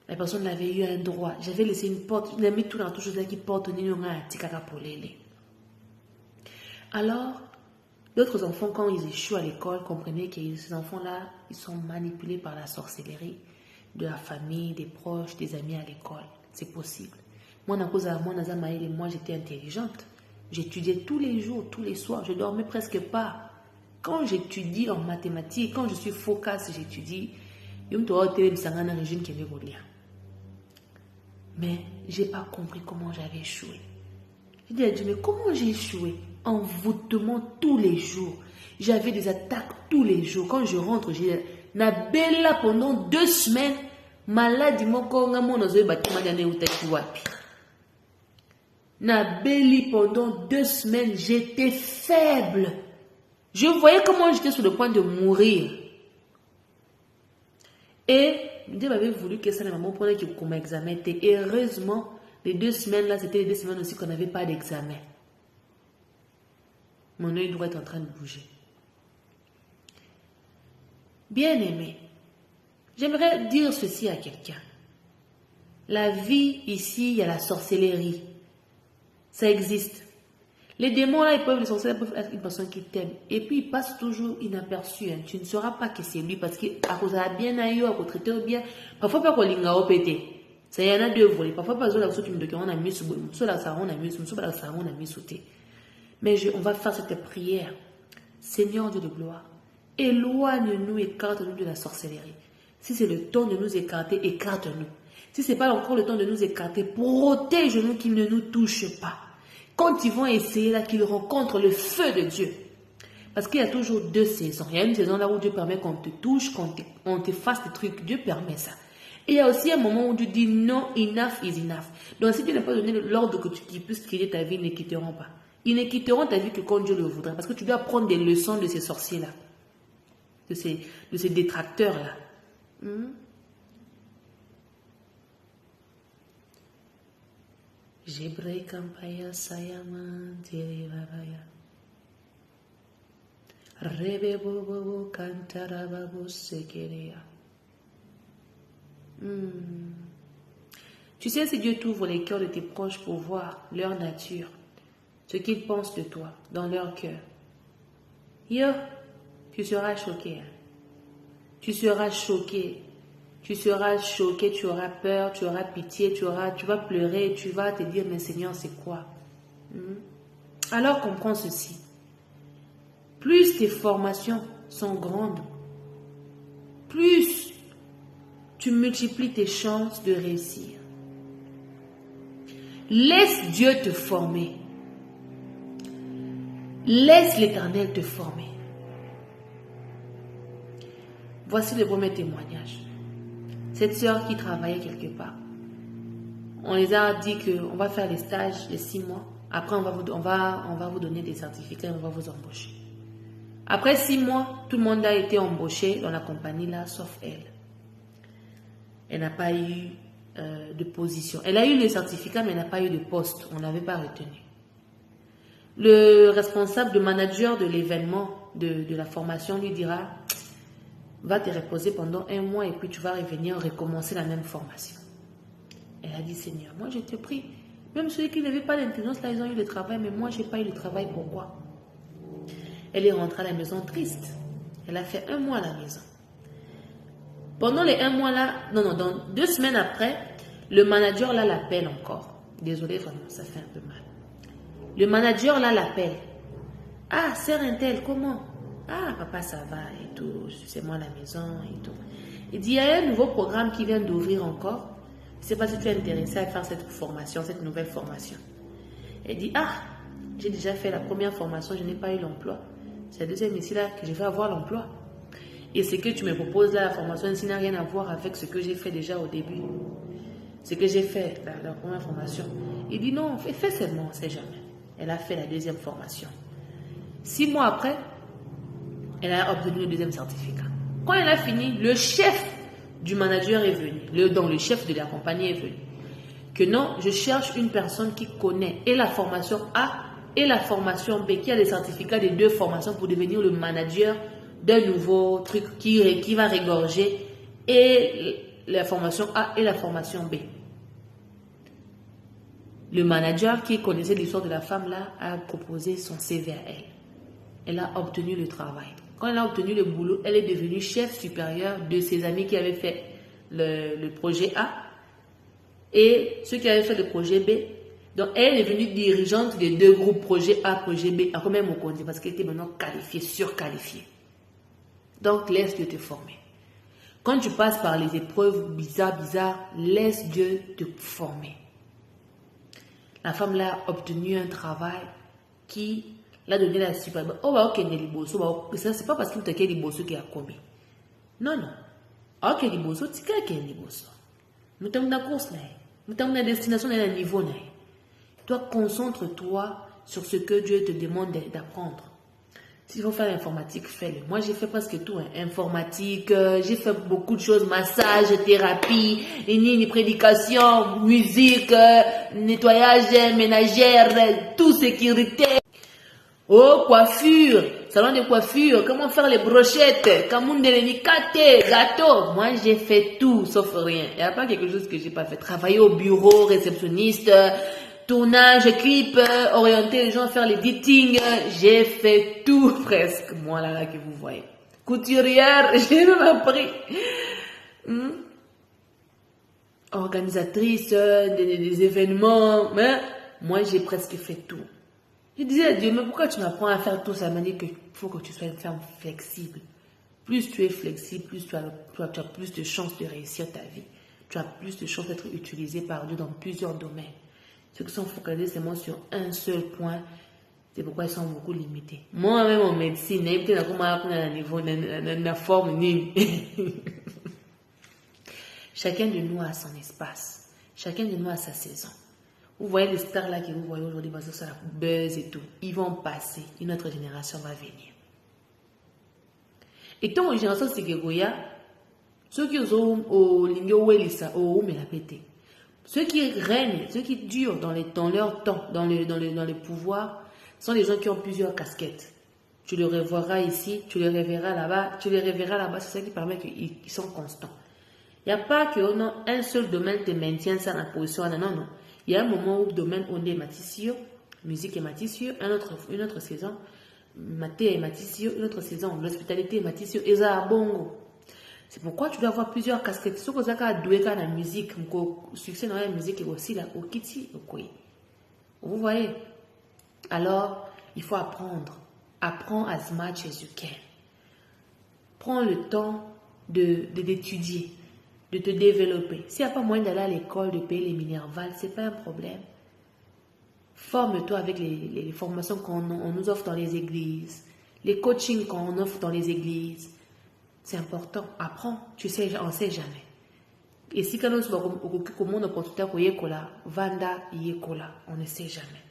[SPEAKER 1] La personne avait eu un droit. J'avais laissé une porte, je l'ai mis tout dans tout chose qui porte alors, d'autres enfants, quand ils échouent à l'école, comprenaient que ces enfants-là, ils sont manipulés par la sorcellerie de la famille, des proches, des amis à l'école. C'est possible. Moi, j'étais intelligente. J'étudiais tous les jours, tous les soirs. Je dormais presque pas. Quand j'étudie en mathématiques, quand je suis focus, j'étudie. Mais je n'ai pas compris comment j'avais échoué. Je dis à Dieu, mais comment j'ai échoué? Envoûtement tous les jours. J'avais des attaques tous les jours. Quand je rentre, j'ai nabella pendant 2 semaines. Malade, Nabeli pendant 2 semaines, j'étais faible. Je voyais comment j'étais sur le point de mourir. Et Dieu m'avait voulu que ça, la maman prenait comme examen. Et heureusement, les 2 semaines là, c'était les 2 semaines aussi qu'on n'avait pas d'examen. Mon œil droit est en train de bouger. Bien aimé, j'aimerais dire ceci à quelqu'un. La vie ici, il y a la sorcellerie. Ça existe. Les démons, là, ils peuvent, les sorciers peuvent être une personne qui t'aime. Et puis, ils passent toujours inaperçus. Hein. Tu ne sauras pas que c'est lui parce qu'à cause de la bien ailleurs, à cause traiter bien. Parfois, pas qu'on l'inga au pété. Ça y en a deux volets. Parfois, pas besoin de tu me dis qu'on a mis sous la ça, on a mis sous la ça, on a mis sauté. Mais on va faire cette prière. Seigneur Dieu de gloire, éloigne-nous, écarte-nous de la sorcellerie. Si c'est le temps de nous écarter, écarte-nous. Si ce n'est pas encore le temps de nous écarter, protège-nous qu'ils ne nous touchent pas. Quand ils vont essayer là, qu'ils rencontrent le feu de Dieu. Parce qu'il y a toujours deux saisons. Il y a une saison là où Dieu permet qu'on te touche, qu'on te fasse des trucs. Dieu permet ça. Et il y a aussi un moment où Dieu dit non, enough is enough. Donc si Dieu n'a pas donné l'ordre que tu puisses quitter ta vie, ils ne quitteront pas. Ils ne quitteront ta vie que quand Dieu le voudra. Parce que tu dois prendre des leçons de ces sorciers-là. De ces détracteurs-là. Jebrei kampaya sayama dirivavaya. Rebe bobo kantarababo sekerea. Tu sais, si Dieu t'ouvre les cœurs de tes proches pour voir leur nature, ce qu'ils pensent de toi, dans leur cœur, tu seras choqué. Tu seras choqué. Tu seras choqué, tu auras peur, tu auras pitié, tu vas pleurer, tu vas te dire, mais Seigneur, c'est quoi? Alors comprends ceci. Plus tes formations sont grandes, plus tu multiplies tes chances de réussir. Laisse Dieu te former. Laisse l'Éternel te former. Voici le premier témoignage. Cette sœur qui travaillait quelque part. On les a dit qu'on va faire les stages de 6 mois. Après, on va vous donner des certificats et on va vous embaucher. Après 6 mois, tout le monde a été embauché dans la compagnie là, sauf elle. Elle n'a pas eu de position. Elle a eu les certificats, mais elle n'a pas eu de poste. On n'avait pas retenu. Le responsable, le manager de l'événement, de la formation, lui dira, va te reposer pendant 1 mois et puis tu vas revenir recommencer la même formation. Elle a dit, Seigneur, moi je te prie. Même ceux qui n'avaient pas d'intelligence, là, ils ont eu le travail, mais moi, je n'ai pas eu le travail. Pourquoi? Elle est rentrée à la maison triste. Elle a fait 1 mois à la maison. Pendant les 1 mois là, dans 2 semaines après, le manager là l'appelle encore. Désolée, vraiment, ça fait un peu mal. Le manager là l'appelle. Ah, sœur Intel, comment? Ah, papa, ça va et tout. C'est moi à la maison et tout. Il dit, il y a un nouveau programme qui vient d'ouvrir encore. Je ne sais pas si tu es intéressé à faire cette formation, cette nouvelle formation. Elle dit, ah, j'ai déjà fait la première formation, je n'ai pas eu l'emploi. C'est la deuxième ici là que je vais avoir l'emploi. Et ce que tu me proposes là, la formation, ça n'a rien à voir avec ce que j'ai fait déjà au début. Ce que j'ai fait, la première formation. Il dit non, fais seulement, on ne sait jamais. Elle a fait la deuxième formation. 6 mois après, elle a obtenu le deuxième certificat. Quand elle a fini, le chef du manager est venu. Donc le chef de la compagnie est venu. Que non, je cherche une personne qui connaît et la formation A et la formation B, qui a les certificats des 2 formations pour devenir le manager d'un nouveau truc qui va régorger et la formation A et la formation B. Le manager qui connaissait l'histoire de la femme là a proposé son CV à elle. Elle a obtenu le travail. Quand elle a obtenu le boulot, elle est devenue chef supérieur de ses amis qui avaient fait le projet A et ceux qui avaient fait le projet B. Donc, elle est devenue dirigeante des 2 groupes, projet A, projet B, à combien au compte parce qu'elle était maintenant qualifiée, surqualifiée. Donc, laisse Dieu te former. Quand tu passes par les épreuves bizarres, laisse Dieu te former. La femme là a obtenu un travail qui l'a donné la super. Oh, bah, ok, ça, c'est pas parce qu'il t'a qu'à liboso qui a commis. Non. Ok, liboso, tu qu'à qu'à liboso. Nous sommes dans la course là. Nous sommes dans la destination dans le niveau là. Toi, concentre-toi sur ce que Dieu te demande d'apprendre. S'il faut faire l'informatique, fais-le. Moi, j'ai fait presque tout. Informatique, j'ai fait beaucoup de choses. Massage, thérapie, prédication, musique, nettoyage, ménagère, tout sécurité. Oh, coiffure, salon de coiffure, comment faire les brochettes, gâteau. Moi, j'ai fait tout, sauf rien. Il n'y a pas quelque chose que j'ai pas fait. Travailler au bureau, réceptionniste, tournage, clip, orienter les gens, faire l'editing. J'ai fait tout presque. Moi là que vous voyez. Couturière, j'ai même appris. Organisatrice des événements. Mais moi, j'ai presque fait tout. Je disais à Dieu, mais pourquoi tu m'apprends à faire tout ça? Il m'a dit qu'il faut que tu sois une femme flexible. Plus tu es flexible, plus tu as plus de chances de réussir ta vie. Tu as plus de chances d'être utilisé par Dieu dans plusieurs domaines. Ceux qui sont focalisés seulement sur un seul point, c'est pourquoi ils sont beaucoup limités. Moi-même en médecine, peut-être à niveau de la forme. Chacun de nous a son espace. Chacun de nous a sa saison. Vous voyez les stars là que vous voyez aujourd'hui, parce que ça la buzz et tout. Ils vont passer. Une autre génération va venir. Et tant que génération c'est que Goya, ceux qui ont au Lingyo Welisa, au Melapete, ceux qui règnent, ceux qui durent dans leur temps, dans le pouvoir, sont les gens qui ont plusieurs casquettes. Tu les reverras ici, tu les reverras là-bas, c'est ça qui permet qu'ils sont constants. Il n'y a pas qu'on a un seul domaine qui maintient ça dans la position. Non. Il y a un moment où le domaine on est matissio, musique et matissio, une autre saison, maté et matissio, une autre saison, l'hospitalité et matissio, et ça bongo. C'est pourquoi tu dois avoir plusieurs casquettes. Ce que ça a doué dans la musique, le succès dans la musique est aussi là, au kiti, au koi. Vous voyez? Alors, il faut apprendre. Apprends as much as you can. Prends le temps d'étudier, de te développer. S'il n'y a pas moyen d'aller à l'école, de payer les minervales, ce n'est pas un problème. Forme-toi avec les formations qu'on nous offre dans les églises, les coachings qu'on offre dans les églises. C'est important. Apprends. Tu sais, on ne sait jamais. Et si quand nous sommes au monde opportunité pour yekola, vanda yekola, on ne sait jamais.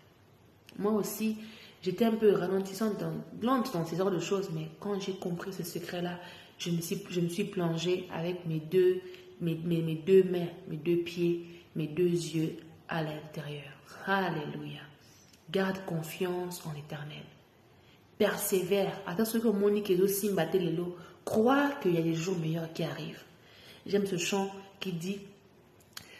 [SPEAKER 1] Moi aussi, j'étais un peu ralentissante, lente dans ces genres de choses, mais quand j'ai compris ce secret-là, je me suis plongée avec mes deux mains, mes deux pieds, mes deux yeux à l'intérieur. Alléluia. Garde confiance en l'Éternel. Persévère. Attends ce que Monique et aussi mbattent les lots. Crois qu'il y a des jours meilleurs qui arrivent. J'aime ce chant qui dit: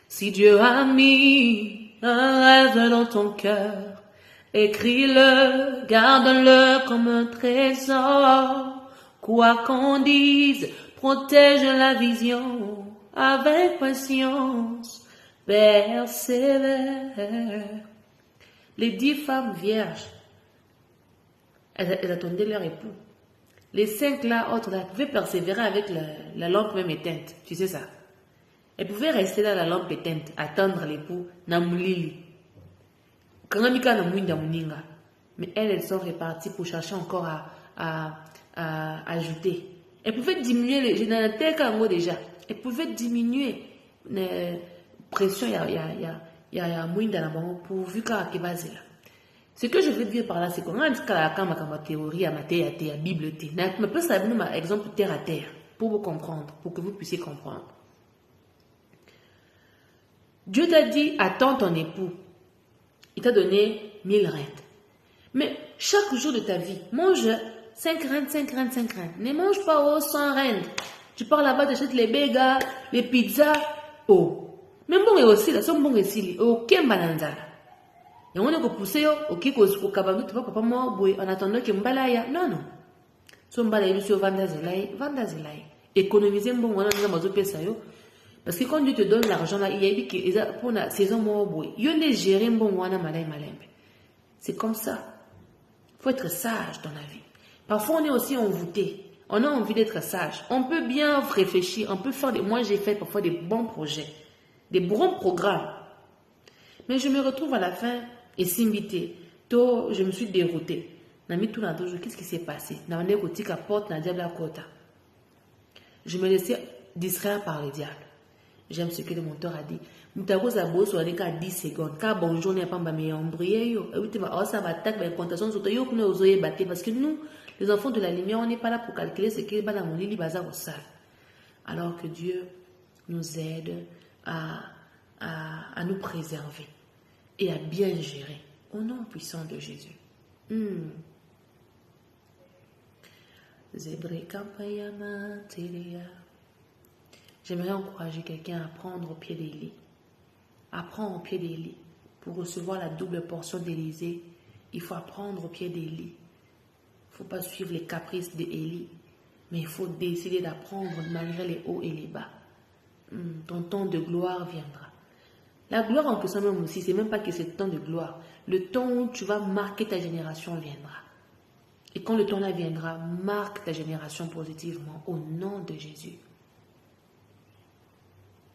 [SPEAKER 1] si Dieu a mis un rêve dans ton cœur, écris-le, garde-le comme un trésor. Quoi qu'on dise, protège la vision avec patience. Persévère. Les 10 femmes vierges, elles attendaient leur époux. Les 5 là, autres là, pouvaient persévérer avec la lampe même éteinte. Tu sais ça? Elles pouvaient rester dans la lampe éteinte, attendre l'époux, namulili. Mais elles sont reparties pour chercher encore à ajouter. Elles pouvaient diminuer, j'ai dans la tête déjà. Elles pouvaient diminuer la pression, il y a moins dans la banque pourvu qu'à base là. Ce que je veux dire par là, c'est qu'on a une théorie, à ma Bible, mais peut ça venir par exemple terre à terre, pour vous comprendre, pour que vous puissiez comprendre. Dieu t'a dit, attends ton époux. Il t'a donné 1000 rentes. Mais chaque jour de ta vie, mange 5 rentes, 5 rentes, 5 rentes. Ne mange pas 100 rentes. Tu pars là-bas, tu achètes les bégas, les pizzas. Oh. Mais bon, et aussi, là, c'est bon, et si, ok, bananzala. Et on a poussé, ok, au cabanou, tu vas papa moi, en attendant que m'balaya. Non. So m'balaya, sur vanda zelai. Économiser, bon, on a des amazo pesayo. Parce que quand Dieu te donne l'argent là, il y a dit que pour la saison moi, il y a des gérer, bon, on a malin. C'est comme ça. Il faut être sage dans la vie. Parfois, on est aussi envoûté. On a envie d'être sage. On peut bien réfléchir. On peut faire moi, j'ai fait parfois des bons projets, des bons programmes. Mais je me retrouve à la fin et s'inviter. Tôt, je me suis déroutée. Qu'est-ce qui s'est passé? Je me laissais distraire par le diable. J'aime ce que le monteur a dit. Mutakoza boss ou 10 secondes. Car bonjour n'est pas ma embrayé. Ça va attaquer la contention sur yo que nous oser battre. Parce que nous, les enfants de la lumière, on n'est pas là pour calculer ce qui est dans mon lit bazar au sale. Alors que Dieu nous aide à nous préserver et à bien gérer. Au nom puissant de Jésus. J'aimerais encourager quelqu'un à prendre au pied des lits. Apprends au pied des lits. pour recevoir la double portion d'Élysée, il faut apprendre au pied d'Élie. Il ne faut pas suivre les caprices d'Élie, mais il faut décider d'apprendre malgré les hauts et les bas. Ton temps de gloire viendra. La gloire en question même aussi, c'est même pas que c'est le temps de gloire. Le temps où tu vas marquer ta génération viendra. Et quand le temps là viendra, marque ta génération positivement au nom de Jésus.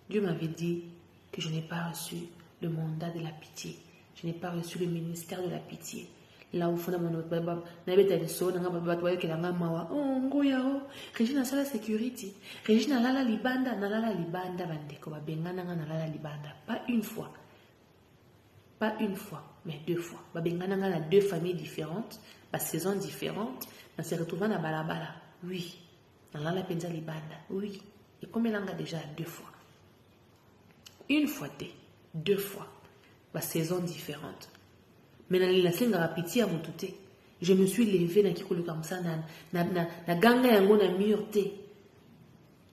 [SPEAKER 1] Dieu m'avait dit que je n'ai pas reçu le mandat de la pitié. Je n'ai pas reçu le ministère de la pitié. Là où fona mon autre baba n'avait pas so n'anga baba toi que l'anga mawa oh ngoya oh Regina sala security Regina nalala libanda bandeko babengana nga nalala libanda pas une fois mais 2 fois babengana nga na 2 familles différentes à saisons différentes on s'est retrouvé na balabala oui nalala penza libanda oui et combien langa déjà 2 fois 1 fois 2 fois à saisons différentes. Mais dans la scène de pitié à mon touté, je me suis levée dans kikolo comme ça, na ganga yango na murte,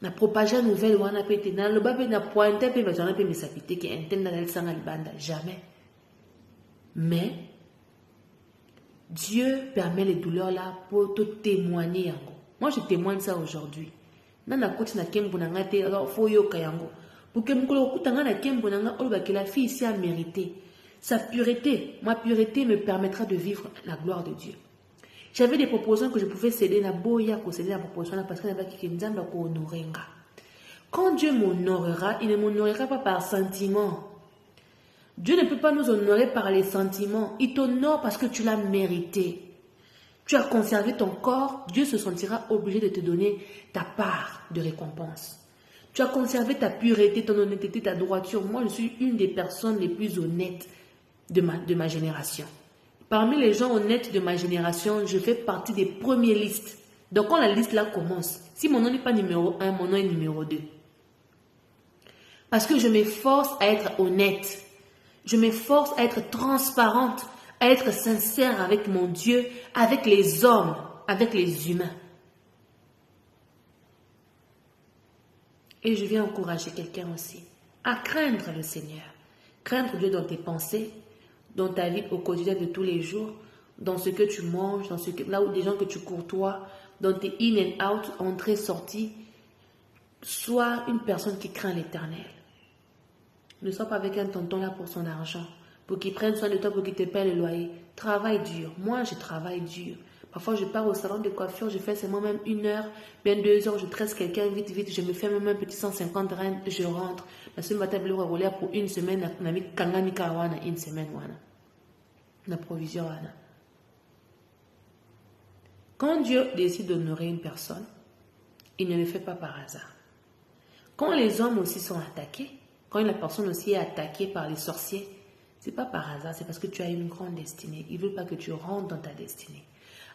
[SPEAKER 1] na propagé nouvelle wana pété, na le babé na pointé pe bazana pe misapité qui interne dans le sang albanda jamais. Mais Dieu permet les douleurs là pour te témoigner yango. Moi je témoigne ça aujourd'hui. Nana koti na kembo na ngate alors faut yoka yango. Pour que mukolo kutanga na kembo na nga oloba que la fille ici a mérité. Sa pureté, ma pureté me permettra de vivre la gloire de Dieu. J'avais des propositions que je pouvais céder na boya ko céder la proposition parce que n'avait qui nzamba ko honorenga. Quand Dieu m'honorera, il ne m'honorera pas par sentiment. Dieu ne peut pas nous honorer par les sentiments. Il t'honore parce que tu l'as mérité. Tu as conservé ton corps, Dieu se sentira obligé de te donner ta part de récompense. Tu as conservé ta pureté, ton honnêteté, ta droiture. Moi, je suis une des personnes les plus honnêtes de ma génération. Parmi les gens honnêtes de ma génération, je fais partie des premières listes. Donc, quand la liste là commence, si mon nom n'est pas numéro 1, mon nom est numéro 2. Parce que je m'efforce à être honnête. Je m'efforce à être transparente, à être sincère avec mon Dieu, avec les hommes, avec les humains. Et je viens encourager quelqu'un aussi à craindre le Seigneur. Craindre Dieu dans tes pensées, dans ta vie au quotidien de tous les jours, dans ce que tu manges, là où des gens que tu courtoies, dans tes in and out, entrées, sorties. Sois une personne qui craint l'Éternel. Ne sois pas avec un tonton là pour son argent, pour qu'il prenne soin de toi, pour qu'il te paie le loyer. Travaille dur. Moi, je travaille dur. Parfois, je pars au salon de coiffure, je fais seulement même 1 heure, bien 2 heures, je tresse quelqu'un vite, je me fais même un petit 150 rand, je rentre. La semaine matin, je vais rouler pour 1 semaine, on a mis kanganika wana 1 semaine wana. La provision wana. Quand Dieu décide d'honorer une personne, il ne le fait pas par hasard. Quand les hommes aussi sont attaqués, quand la personne aussi est attaquée par les sorciers, c'est pas par hasard, c'est parce que tu as une grande destinée. Il ne veut pas que tu rentres dans ta destinée.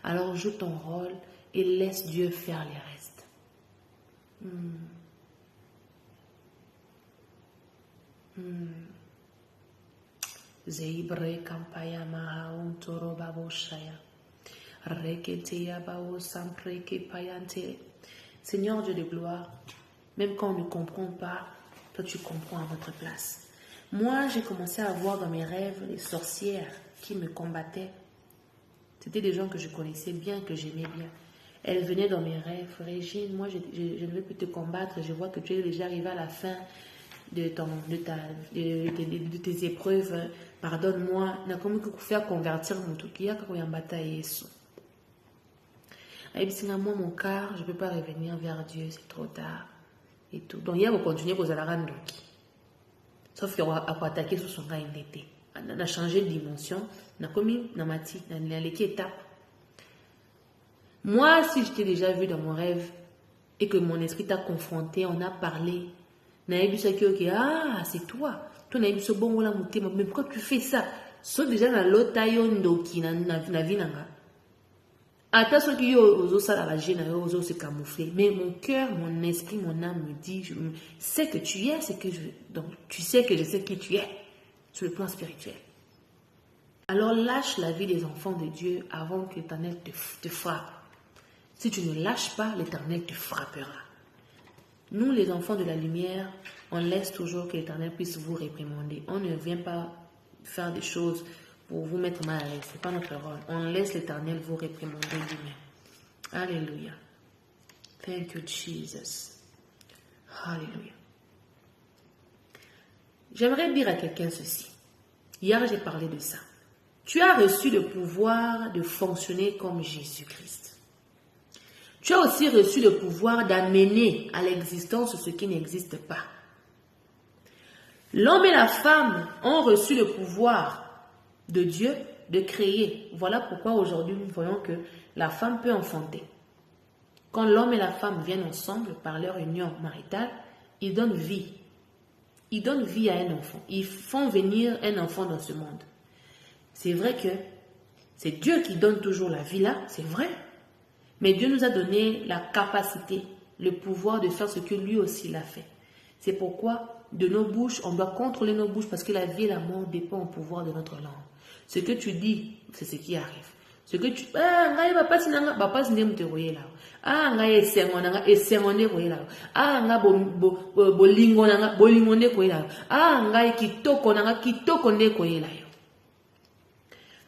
[SPEAKER 1] Alors joue ton rôle et laisse Dieu faire les restes. Zeibre kampaya mahaun toro baboshaya. Reketeya bao sampreke payante. Seigneur Dieu de gloire, même quand on ne comprend pas, toi tu comprends à votre place. Moi, j'ai commencé à voir dans mes rêves les sorcières qui me combattaient. C'était des gens que je connaissais bien, que j'aimais bien. Elles venaient dans mes rêves. Régine, moi, je ne veux plus te combattre. Je vois que tu es déjà arrivé à la fin de tes épreuves. Pardonne-moi. Je n'ai pas faire convertir mon tout. Il y a quand il y a une bataille. Moi, mon cœur, je ne peux pas revenir vers Dieu. C'est trop tard. Et tout. Donc, il y a continuer aux alarandoki. Sauf qu'il y a attaquer sur son gars d'été. On a changé de dimension. On a commis dans étape. Moi, si je t'ai déjà vu dans mon rêve et que mon esprit t'a confronté, on a parlé. Ah, c'est toi. Toi, mais pourquoi tu fais ça? Sauf déjà dans l'autre qui na vie nanga. Attention qu'il y a aux ça la gêne, aux se camoufler. Mais mon cœur, mon esprit, mon âme me dit, je sais que tu es, c'est que donc tu sais que je sais qui tu es sur le plan spirituel. Alors lâche la vie des enfants de Dieu avant que l'Éternel te frappe. Si tu ne lâches pas, l'Éternel te frappera. Nous, les enfants de la lumière, on laisse toujours que l'Éternel puisse vous réprimander. On ne vient pas faire des choses pour vous mettre mal à l'aise. Ce n'est pas notre rôle. On laisse l'Éternel vous réprimander lui-même. Alléluia. Thank you, Jesus. Alléluia. J'aimerais dire à quelqu'un ceci. Hier, j'ai parlé de ça. Tu as reçu le pouvoir de fonctionner comme Jésus-Christ. Tu as aussi reçu le pouvoir d'amener à l'existence ce qui n'existe pas. L'homme et la femme ont reçu le pouvoir de Dieu de créer. Voilà pourquoi aujourd'hui nous voyons que la femme peut enfanter. Quand l'homme et la femme viennent ensemble par leur union maritale, ils donnent vie. Ils donnent vie à un enfant. Ils font venir un enfant dans ce monde. C'est vrai que c'est Dieu qui donne toujours la vie là, c'est vrai. Mais Dieu nous a donné la capacité, le pouvoir de faire ce que lui aussi l'a fait. C'est pourquoi de nos bouches, on doit contrôler nos bouches parce que la vie et la mort dépendent au pouvoir de notre langue. Ce que tu dis, c'est ce qui arrive. Ce que tu... Ah, ngai papa sinanga, papa sinem te roye là. Ah, ngai esengone roye là. Ah, nga bolingo nanga, bolingo ne roye là. Ah, ngai kitoko ne roye là.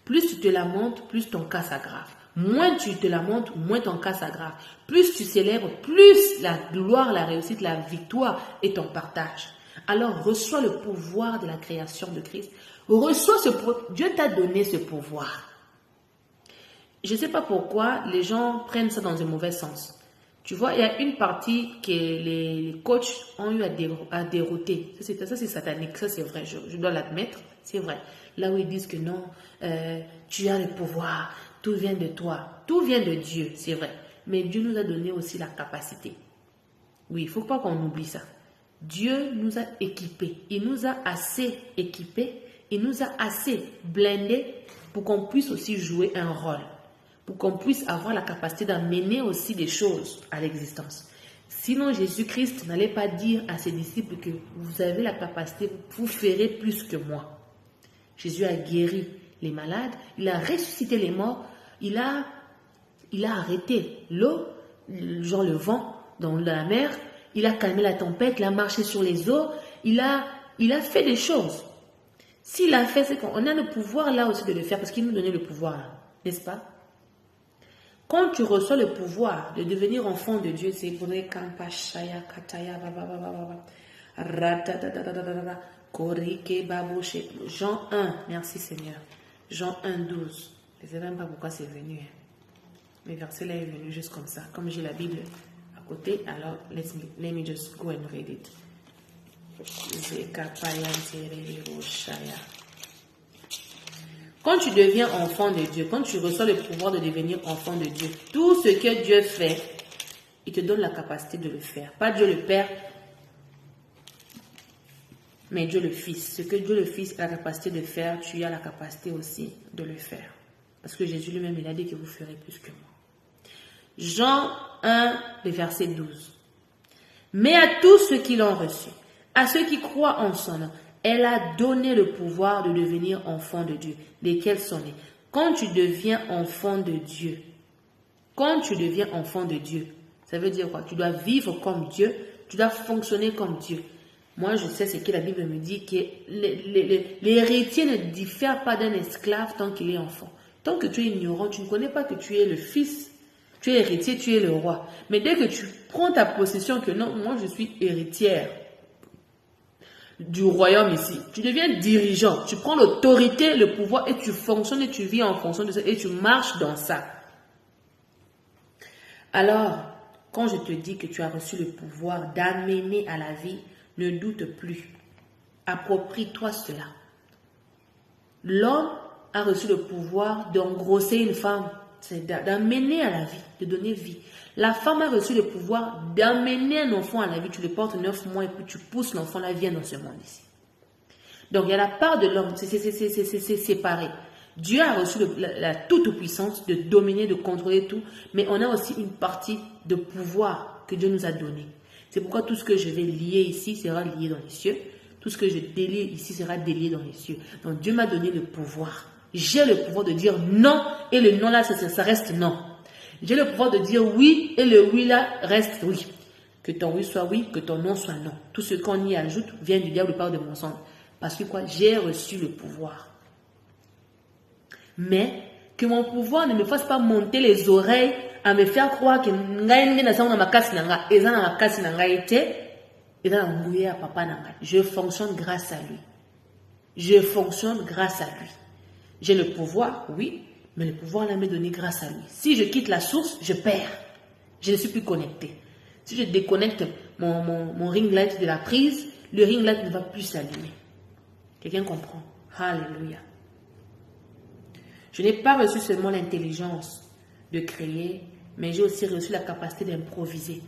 [SPEAKER 1] Plus tu te lamentes, plus ton cas s'aggrave. Moins tu te lamentes, moins ton cas s'aggrave. Plus tu célèbres, plus la gloire, la réussite, la victoire est ton partage. Alors reçois le pouvoir de la création de Christ. Reçois ce pouvoir. Dieu t'a donné ce pouvoir. Je ne sais pas pourquoi les gens prennent ça dans un mauvais sens. Tu vois, il y a une partie que les coachs ont eu à dérouter. Ça c'est satanique, ça c'est vrai, je dois l'admettre, c'est vrai. Là où ils disent que non, tu as le pouvoir, tout vient de toi, tout vient de Dieu, c'est vrai. Mais Dieu nous a donné aussi la capacité. Oui, il ne faut pas qu'on oublie ça. Dieu nous a équipés, il nous a assez équipés, il nous a assez blindés pour qu'on puisse aussi jouer un rôle, pour qu'on puisse avoir la capacité d'amener aussi des choses à l'existence. Sinon, Jésus-Christ n'allait pas dire à ses disciples que vous avez la capacité, vous ferez plus que moi. Jésus a guéri les malades, il a ressuscité les morts, il a arrêté l'eau, genre le vent dans la mer, il a calmé la tempête, il a marché sur les eaux, il a fait des choses. S'il a fait, c'est qu'on a le pouvoir là aussi de le faire parce qu'il nous donnait le pouvoir, n'est-ce pas? Quand tu reçois le pouvoir de devenir enfant de Dieu, c'est Jean 1, merci Seigneur. Jean 1, 12. Je ne sais même pas pourquoi c'est venu. Mais verset là est venu juste comme ça. Comme j'ai la Bible à côté, alors let me just go and read it. Quand tu deviens enfant de Dieu, quand tu reçois le pouvoir de devenir enfant de Dieu, tout ce que Dieu fait, il te donne la capacité de le faire. Pas Dieu le Père, mais Dieu le Fils. Ce que Dieu le Fils a la capacité de faire, tu as la capacité aussi de le faire. Parce que Jésus lui-même, il a dit que vous ferez plus que moi. Jean 1, le verset 12. Mais à tous ceux qui l'ont reçu, à ceux qui croient en son nom, elle a donné le pouvoir de devenir enfant de Dieu, desquels sont nés. Quand tu deviens enfant de Dieu, ça veut dire quoi? Tu dois vivre comme Dieu, tu dois fonctionner comme Dieu. Moi, je sais ce que la Bible me dit, que l'héritier ne diffère pas d'un esclave tant qu'il est enfant. Tant que tu es ignorant, tu ne connais pas que tu es le fils, tu es héritier, tu es le roi. Mais dès que tu prends ta possession, que non, moi je suis héritière du royaume ici, tu deviens dirigeant, tu prends l'autorité, le pouvoir et tu fonctionnes et tu vis en fonction de ça et tu marches dans ça. Alors, quand je te dis que tu as reçu le pouvoir d'amener à la vie, ne doute plus. Approprie-toi cela. L'homme a reçu le pouvoir d'engrosser une femme, c'est d'amener à la vie, de donner vie. La femme a reçu le pouvoir d'amener un enfant à la vie. Tu le portes 9 mois et puis tu pousses l'enfant, la vie dans ce monde ici. Donc il y a la part de l'homme, c'est séparé. Dieu a reçu la toute-puissance de dominer, de contrôler tout, mais on a aussi une partie de pouvoir que Dieu nous a donné. C'est pourquoi tout ce que je vais lier ici sera lié dans les cieux. Tout ce que je délie ici sera délié dans les cieux. Donc Dieu m'a donné le pouvoir. J'ai le pouvoir de dire non et le non là, ça reste non. J'ai le pouvoir de dire oui et le oui là reste oui. Que ton oui soit oui, que ton non soit non. Tout ce qu'on y ajoute vient du diable par de mensonges. Parce que quoi? J'ai reçu le pouvoir. Mais que mon pouvoir ne me fasse pas monter les oreilles à me faire croire que je fonctionne grâce à lui. Je fonctionne grâce à lui. J'ai le pouvoir, oui, mais le pouvoir là m'est donné grâce à lui. Si je quitte la source, je perds. Je ne suis plus connecté. Si je déconnecte mon ring light de la prise, le ring light ne va plus s'allumer. Quelqu'un comprend? Alléluia. Je n'ai pas reçu seulement l'intelligence de créer, mais j'ai aussi reçu la capacité d'improviser.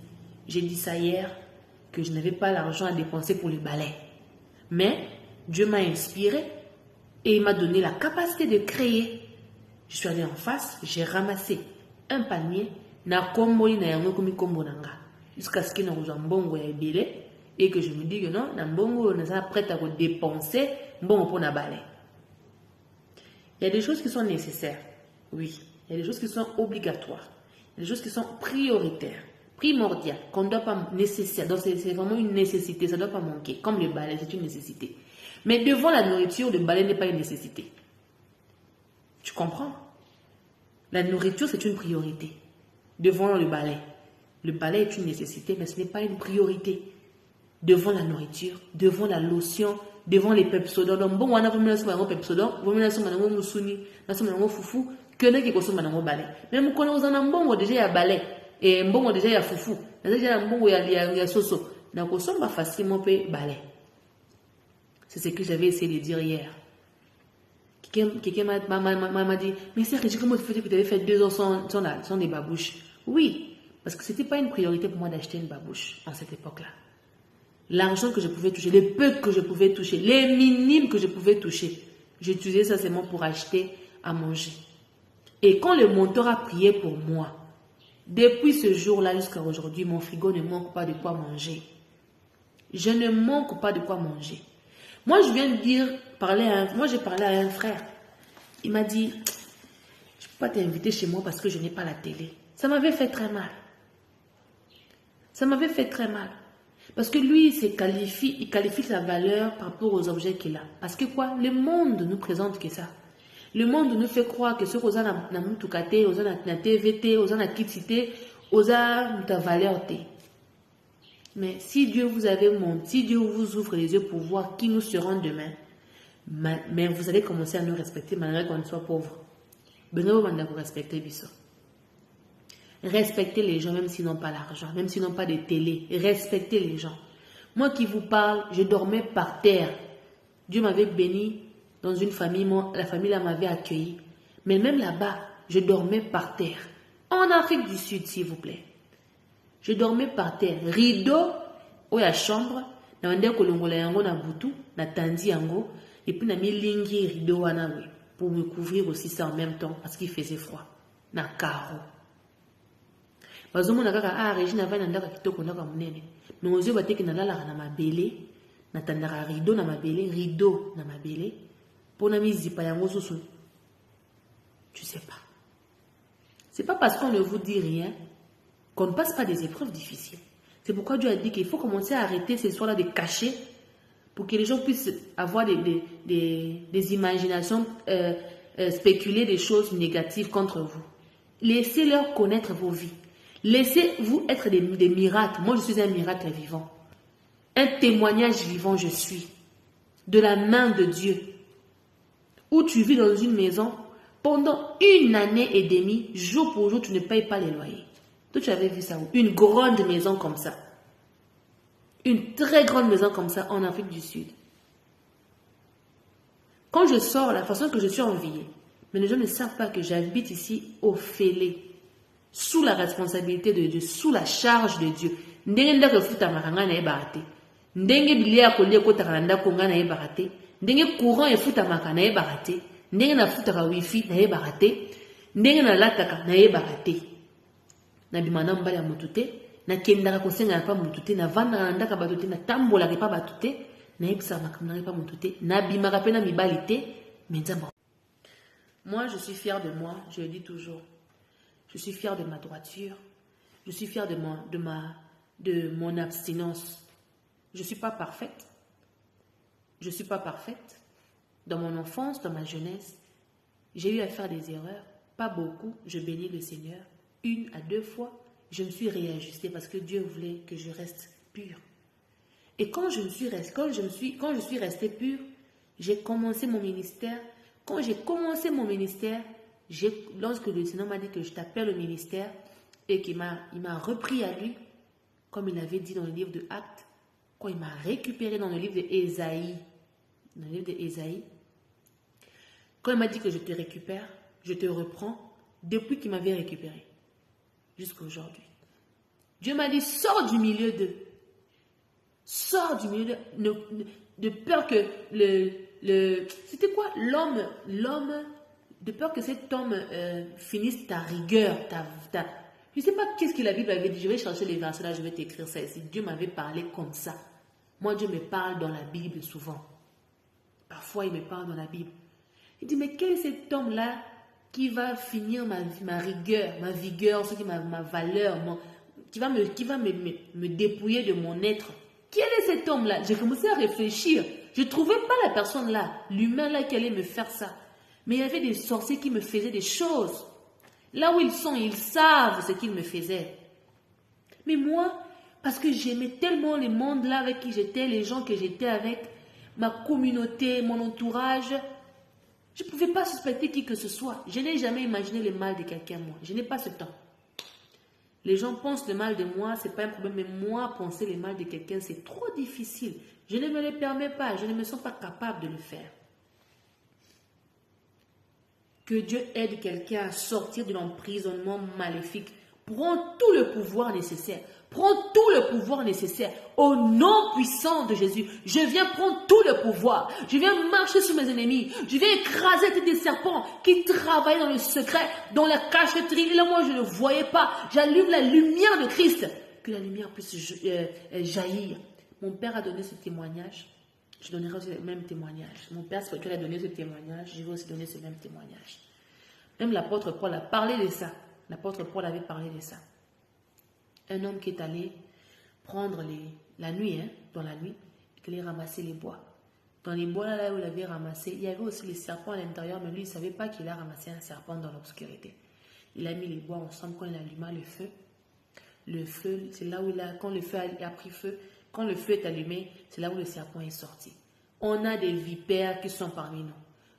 [SPEAKER 1] J'ai dit ça hier, que je n'avais pas l'argent à dépenser pour le balai. Mais Dieu m'a inspiré et il m'a donné la capacité de créer. Je suis allée en face, j'ai ramassé un panier, jusqu'à ce qu'il y ait un bongo et que je me dis que non, un bongo n'est pas prêt à dépenser bon pour la balai. Il y a des choses qui sont nécessaires, oui. Il y a des choses qui sont obligatoires. Il y a des choses qui sont prioritaires, primordiales, qu'on ne doit pas nécessaire. Donc c'est vraiment une nécessité, ça ne doit pas manquer. Comme le balai, c'est une nécessité. Mais devant la nourriture, le balai n'est pas une nécessité. Tu comprends? La nourriture, c'est une priorité. Devant le balai est une nécessité, mais ce n'est pas une priorité. Devant la nourriture, devant la lotion, devant les pepsodons. Donc, bon, on a vraiment un pepsodon, on a un moussouni, on a un foufou, que n'est-ce qui consomme un balai. Mais nous connaissons un bon, déjà il y a balai, et un bon, déjà il y a foufou, déjà un bon, il y a soso. Donc, on consomme pas facilement balai. C'est ce que j'avais essayé de dire hier. Quelqu'un m'a dit, mais c'est comment tu faisais que tu avais fait 2 ans sans des babouches? Oui, parce que ce n'était pas une priorité pour moi d'acheter une babouche en cette époque-là. L'argent que je pouvais toucher, les peu que je pouvais toucher, les minimes que je pouvais toucher, j'utilisais ça seulement pour acheter à manger. Et quand le monteur a prié pour moi, depuis ce jour-là jusqu'à aujourd'hui, mon frigo ne manque pas de quoi manger. Je ne manque pas de quoi manger. Moi, je viens de dire, j'ai parlé à un frère. Il m'a dit, je ne peux pas t'inviter chez moi parce que je n'ai pas la télé. Ça m'avait fait très mal. Ça m'avait fait très mal. Parce que lui, il qualifie sa valeur par rapport aux objets qu'il a. Parce que quoi? Le monde nous présente que ça. Le monde nous fait croire que ce qu'on a dans Moutoukate, on a dans TVT, on a dans Kitsité, on a ta valeur. Mais si Dieu vous si Dieu vous ouvre les yeux pour voir qui nous serons demain, mais vous allez commencer à nous respecter malgré qu'on soit pauvre. Vous respectez Bissot. Respectez les gens même s'ils n'ont pas l'argent, même s'ils n'ont pas de télé. Respectez les gens. Moi qui vous parle, je dormais par terre. Dieu m'avait béni dans une famille, la famille là m'avait accueilli. Mais même là-bas, je dormais par terre. En Afrique du Sud, s'il vous plaît. Je dormais par terre. Rideau, ou la chambre, na wende kolongola yango na butu, na tandi yango, et puis na mis lingi rideau anawe, pour me couvrir aussi ça en même temps, parce qu'il faisait froid. Na carreau. Bazomo na kaka Régine va ndaka kitoko ndaka munene. Mais aux yeux bateki na lala na mabele, na tandaka rideau na mabele, pour na mi zipa yango susu. Tu sais pas. C'est pas parce qu'on ne vous dit rien qu'on ne passe pas des épreuves difficiles. C'est pourquoi Dieu a dit qu'il faut commencer à arrêter ces histoires-là de cacher pour que les gens puissent avoir des imaginations, spéculer des choses négatives contre vous. Laissez-leur connaître vos vies. Laissez-vous être des miracles. Moi, je suis un miracle vivant. Un témoignage vivant, je suis. De la main de Dieu. Où tu vis dans une maison, pendant 1 année et demie, jour pour jour, tu ne payes pas les loyers. Toi, tu avais vu ça où? Une grande maison comme ça. Une très grande maison comme ça en Afrique du Sud. Quand je sors, la façon que je suis enviée, mais les gens ne savent pas que j'habite ici au Félé, sous la responsabilité de Dieu, sous la charge de Dieu. Ndenge ndako futa makanga na ebarate. Ndenge bilia kolie kota kalanda konga na ebarate. Ndenge courant e futa makanga na ebarate. Ndenge na futa ka wifi na ebarate. Ndenge na lataka na ebarate. Na bimana mbala ya mutute, na kendaka kosenga pa mutute, na vanda na ndaka batute, na tambola ke pa batute, na ebisa makanga pa mutute, na bimaka pe na mibalite, menzamba. Moi, je suis fière de moi, je le dis toujours. Je suis fière de ma droiture. Je suis fière de mon abstinence. Je ne suis pas parfaite. Je ne suis pas parfaite. Dans mon enfance, dans ma jeunesse, j'ai eu à faire des erreurs. Pas beaucoup, je bénis le Seigneur. 1 à 2 fois, je me suis réajustée parce que Dieu voulait que je reste pure. Et quand je suis restée pure, j'ai commencé mon ministère. Quand j'ai commencé mon ministère, lorsque le Seigneur m'a dit que je t'appelle au ministère et il m'a repris à lui, comme il avait dit dans le livre de Actes, quand il m'a récupéré dans le livre d'Ésaïe, quand il m'a dit que je te récupère, je te reprends, depuis qu'il m'avait récupéré, jusqu'à aujourd'hui. Dieu m'a dit, sors du milieu d'eux. Sors du milieu de peur que c'était quoi l'homme, de peur que cet homme finisse ta rigueur, je ne sais pas qu'est-ce que la Bible avait dit, je vais chercher les versets là, je vais t'écrire ça ici. Dieu m'avait parlé comme ça. Moi, Dieu me parle dans la Bible souvent. Parfois, il me parle dans la Bible. Il dit, mais quel est cet homme-là qui va finir ma rigueur, ma vigueur, ma valeur, qui va me dépouiller de mon être? Quel est cet homme-là? J'ai commencé à réfléchir. Je ne trouvais pas la personne là, l'humain là qui allait me faire ça. Mais il y avait des sorciers qui me faisaient des choses. Là où ils sont, ils savent ce qu'ils me faisaient. Mais moi, parce que j'aimais tellement le monde là avec qui j'étais, les gens que j'étais avec, ma communauté, mon entourage, je ne pouvais pas suspecter qui que ce soit. Je n'ai jamais imaginé le mal de quelqu'un, moi. Je n'ai pas ce temps. Les gens pensent le mal de moi, ce n'est pas un problème. Mais moi, penser le mal de quelqu'un, c'est trop difficile. Je ne me le permets pas. Je ne me sens pas capable de le faire. Que Dieu aide quelqu'un à sortir de l'emprisonnement maléfique. Prends tout le pouvoir nécessaire. Prends tout le pouvoir nécessaire. Au nom puissant de Jésus, je viens prendre tout le pouvoir. Je viens marcher sur mes ennemis. Je viens écraser des serpents qui travaillent dans le secret, dans la cacheterie. Et là, moi, je ne voyais pas. J'allume la lumière de Christ. Que la lumière puisse jaillir. Mon Père a donné ce témoignage. Je donnerai aussi le même témoignage. Mon Père spirituel a donné ce témoignage. Je vais aussi donner ce même témoignage. Même l'apôtre Paul a parlé de ça. L'apôtre Paul avait parlé de ça. Un homme qui est allé prendre la nuit, dans la nuit, il allait ramasser les bois. Dans les bois là où il avait ramassé, il y avait aussi les serpents à l'intérieur, mais lui, il ne savait pas qu'il a ramassé un serpent dans l'obscurité. Il a mis les bois ensemble quand il alluma le feu. Le feu, c'est là où quand le feu a pris feu, quand le feu est allumé, c'est là où le serpent est sorti. On a des vipères qui sont parmi nous.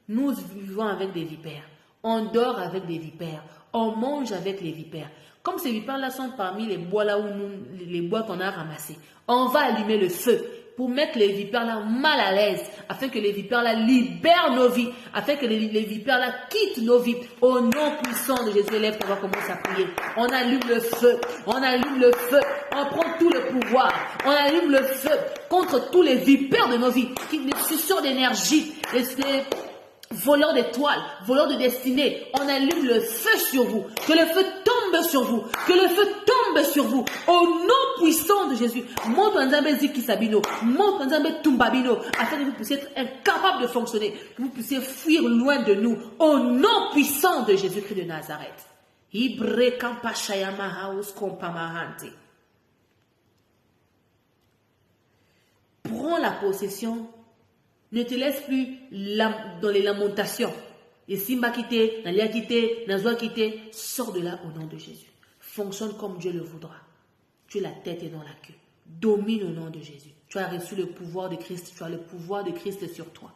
[SPEAKER 1] Nous vivons avec des vipères. On dort avec des vipères. On mange avec les vipères. Comme ces vipères-là sont parmi les bois là où les bois qu'on a ramassés, on va allumer le feu pour mettre les vipères-là mal à l'aise, afin que les vipères-là libèrent nos vies, afin que les vipères-là quittent nos vies. Au nom puissant de Jésus, lève, on va commencer à prier. On allume le feu, on allume le feu, on prend tout le pouvoir, on allume le feu contre tous les vipères de nos vies, les suceurs d'énergie, les voleurs d'étoiles, voleurs de destinée. On allume le feu sur vous, que le feu tombe sur vous, que le feu tombe sur vous, au nom puissant de Jésus. Monte en Zambé Ziki Sabino, monte en Zambé Tumbabino, afin que vous puissiez être incapable de fonctionner, que vous puissiez fuir loin de nous, au nom puissant de Jésus-Christ de Nazareth. Ibre Kampashayama Haus Kompamahante. Prends la possession. Ne te laisse plus dans les lamentations. Et Simba quitté, Nalia quitté, Nazwa quitté, sors de là au nom de Jésus. Fonctionne comme Dieu le voudra. Tu es la tête et non la queue. Domine au nom de Jésus. Tu as reçu le pouvoir de Christ. Tu as le pouvoir de Christ sur toi.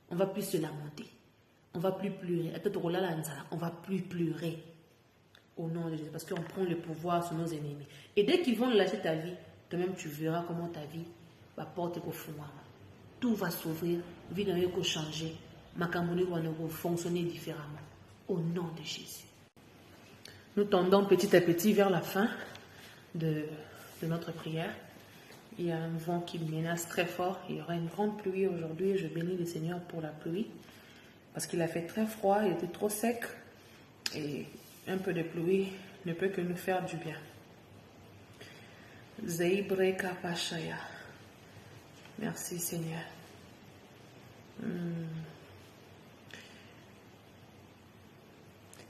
[SPEAKER 1] On ne va plus se lamenter. On ne va plus pleurer. On ne va plus pleurer au nom de Jésus. Parce qu'on prend le pouvoir sur nos ennemis. Et dès qu'ils vont lâcher ta vie, toi-même tu verras comment ta vie va porter au fond. Tout va s'ouvrir, vie n'a rien qu'à changer, ma communauté va fonctionner différemment. Au nom de Jésus. Nous tendons petit à petit vers la fin de notre prière. Il y a un vent qui menace très fort. Il y aura une grande pluie aujourd'hui. Je bénis le Seigneur pour la pluie. Parce qu'il a fait très froid, il était trop sec. Et un peu de pluie ne peut que nous faire du bien. Zeibre Kapashaya. Merci Seigneur.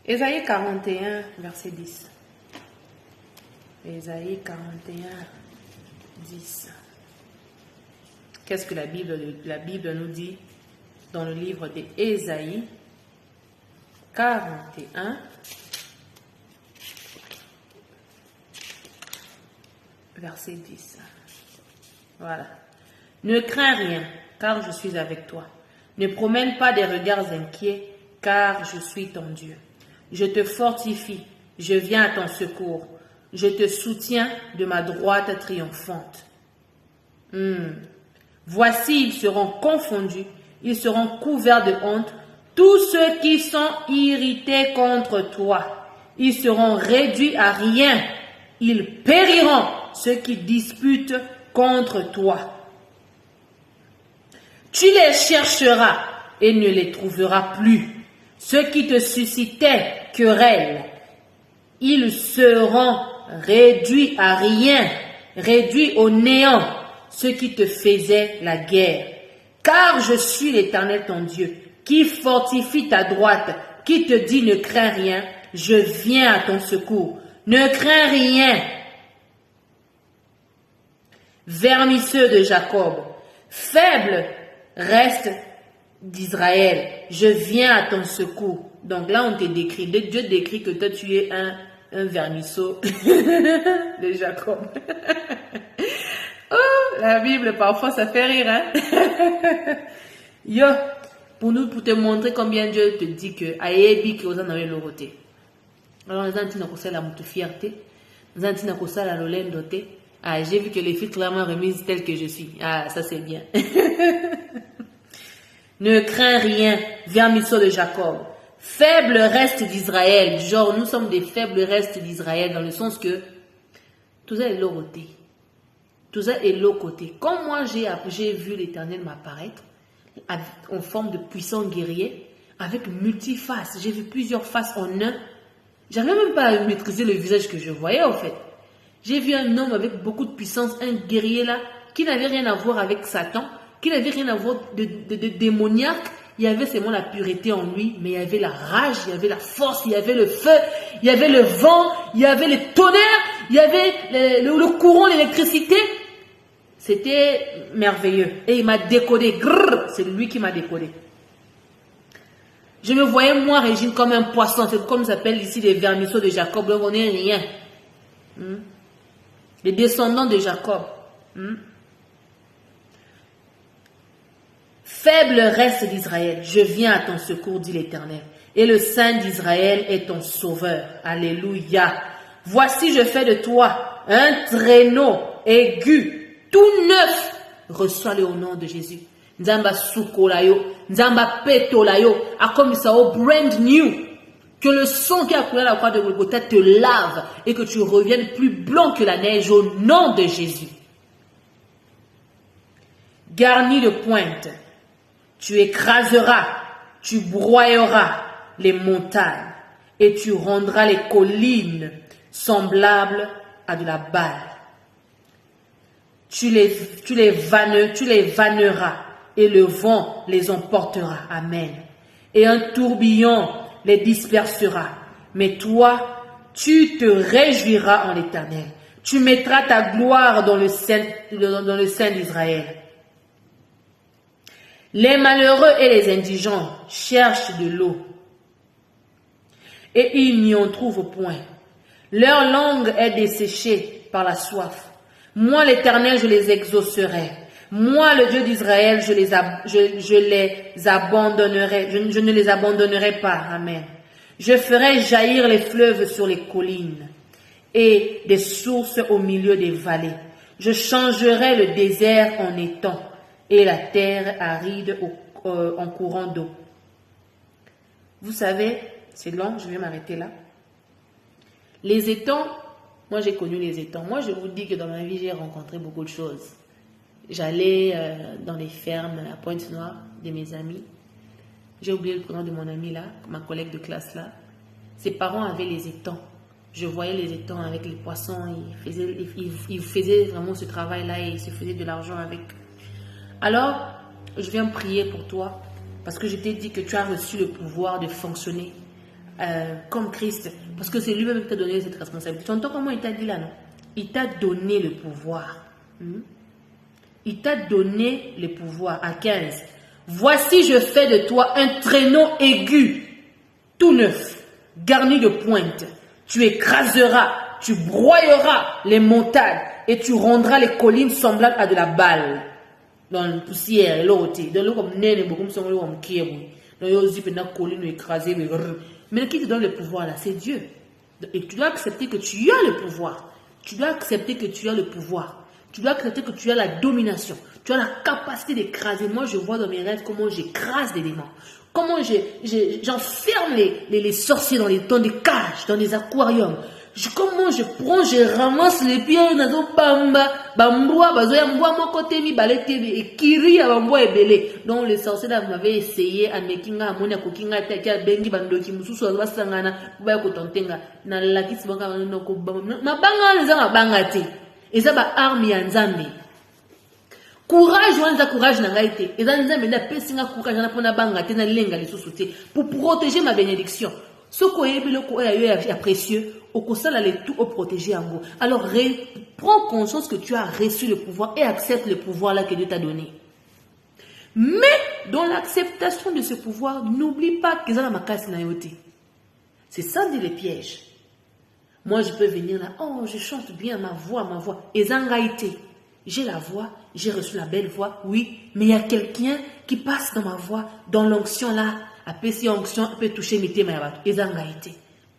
[SPEAKER 1] Ésaïe 41, verset 10. Ésaïe 41, 10. Qu'est-ce que la Bible nous dit dans le livre d'Ésaïe 41, verset 10. Voilà. Ne crains rien, car je suis avec toi. Ne promène pas des regards inquiets, car je suis ton Dieu. Je te fortifie, je viens à ton secours. Je te soutiens de ma droite triomphante. Voici, ils seront confondus, ils seront couverts de honte, tous ceux qui sont irrités contre toi. Ils seront réduits à rien. Ils périront, ceux qui disputent contre toi. Tu les chercheras et ne les trouveras plus. Ceux qui te suscitaient querelle, ils seront réduits à rien, réduits au néant, ceux qui te faisaient la guerre. Car je suis l'Éternel ton Dieu, qui fortifie ta droite, qui te dit ne crains rien, je viens à ton secours. Ne crains rien. Vermisseux de Jacob, faible reste d'Israël, je viens à ton secours. Donc là, on te décrit, Dieu décrit que toi, tu es un vermisseau de Jacob. Oh, la Bible, parfois, ça fait rire, hein? Yo, pour te montrer combien Dieu te dit que ayebi que vous en avez l'oroté. Alors, nous avons la fierté, nous avons la lolendoté. Ah, j'ai vu que les filles clairement remises telles que je suis. Ah, ça c'est bien. Ne crains rien, vermisseau de Jacob. Faible reste d'Israël. Genre, nous sommes des faibles restes d'Israël dans le sens que tout ça est l'oroté. Tout ça est l'autre côté. Quand moi j'ai vu l'Éternel m'apparaître en forme de puissant guerrier, avec multifaces, j'ai vu plusieurs faces en un. J'arrivais même pas à maîtriser le visage que je voyais en fait. J'ai vu un homme avec beaucoup de puissance, un guerrier là, qui n'avait rien à voir avec Satan, qui n'avait rien à voir de démoniaque. Il y avait seulement la pureté en lui, mais il y avait la rage, il y avait la force, il y avait le feu, il y avait le vent, il y avait le tonnerre, il y avait le courant, l'électricité. C'était merveilleux. Et il m'a décodé. C'est lui qui m'a décodé. Je me voyais, moi, Régine, comme un poisson. C'est comme ça s'appelle ici les vermisseaux de Jacob. Donc, on n'est rien. Les descendants de Jacob. Faible reste d'Israël. Je viens à ton secours, dit l'Éternel. Et le Saint d'Israël est ton sauveur. Alléluia. Voici, je fais de toi un traîneau aigu, tout neuf. Reçois-le au nom de Jésus. Nzamba soukolayo, nzamba petolayo, a comme ça au brand new. Que le sang qui a coulé à la croix de Golgotha te lave et que tu reviennes plus blanc que la neige au nom de Jésus. Garni de pointe, tu écraseras, tu broyeras les montagnes et tu rendras les collines semblables à de la balle. Tu les vanneras et le vent les emportera. Amen. Et un tourbillon les dispersera. Mais toi, tu te réjouiras en l'Éternel. Tu mettras ta gloire dans le sein d'Israël. Les malheureux et les indigents cherchent de l'eau et ils n'y en trouvent point. Leur langue est desséchée par la soif. Moi, l'Éternel, je les exaucerai. Moi, le Dieu d'Israël, je les abandonnerai. Je ne les abandonnerai pas. Amen. Je ferai jaillir les fleuves sur les collines et des sources au milieu des vallées. Je changerai le désert en étang et la terre aride en courant d'eau. Vous savez, c'est long, je vais m'arrêter là. Les étangs, moi j'ai connu les étangs. Moi je vous dis que dans ma vie j'ai rencontré beaucoup de choses. J'allais dans les fermes à Pointe-Noire de mes amis. J'ai oublié le prénom de mon ami là, ma collègue de classe là. Ses parents avaient les étangs. Je voyais les étangs avec les poissons. Ils faisaient vraiment ce travail-là et ils se faisaient de l'argent avec. Alors, je viens prier pour toi parce que je t'ai dit que tu as reçu le pouvoir de fonctionner comme Christ. Parce que c'est lui-même qui t'a donné cette responsabilité. Tu entends comment il t'a dit là, non? Il t'a donné le pouvoir. Il t'a donné le pouvoir à 15. Voici, je fais de toi un traîneau aigu, tout neuf, garni de pointes. Tu écraseras, tu broyeras les montagnes et tu rendras les collines semblables à de la balle. Dans la poussière, l'autre, dans le comme nene, comme son comme kiebou. Dans le zip et dans la colline écrasée. Mais qui te donne le pouvoir là? C'est Dieu. Et tu dois accepter que tu as le pouvoir. Tu dois accepter que tu as le pouvoir. Tu dois accepter que tu as la domination. Tu as la capacité d'écraser. Moi, je vois dans mes rêves comment j'écrase des démons. Comment j'enferme les sorciers dans des cages, dans des aquariums. Comment je prends, je ramasse les pieds dans un bamba, bamboua, bazoya mboua, mon côté mi balete et kiri à bamboua et belé. Donc les sorciers là m'avaient essayé à mekinga, à monia kokinga, takia bengi bandoki, mususu wa sangana, baya kotontenga, na laki sibanga no ko bamba, na banga les ans banga te. Et ça ba arme ya nzambe. Courage wanza courage na ngaite. Et ça nzambe na pesinga courage na pona banga te na lenga les sous pour protéger ma bénédiction. Ce qu'on est précieux, au conseil les tout au protéger en gros. Alors prends conscience que tu as reçu le pouvoir et accepte le pouvoir là que Dieu t'a donné. Mais dans l'acceptation de ce pouvoir, n'oublie pas que ça ma casse na yoté. C'est ça dit les pièges. Moi je peux venir là, oh je chante bien ma voix. Et zangaïté, j'ai la voix, j'ai reçu la belle voix, oui, mais il y a quelqu'un qui passe dans ma voix, dans l'onction là. Après, si onction peut toucher mes thèmes,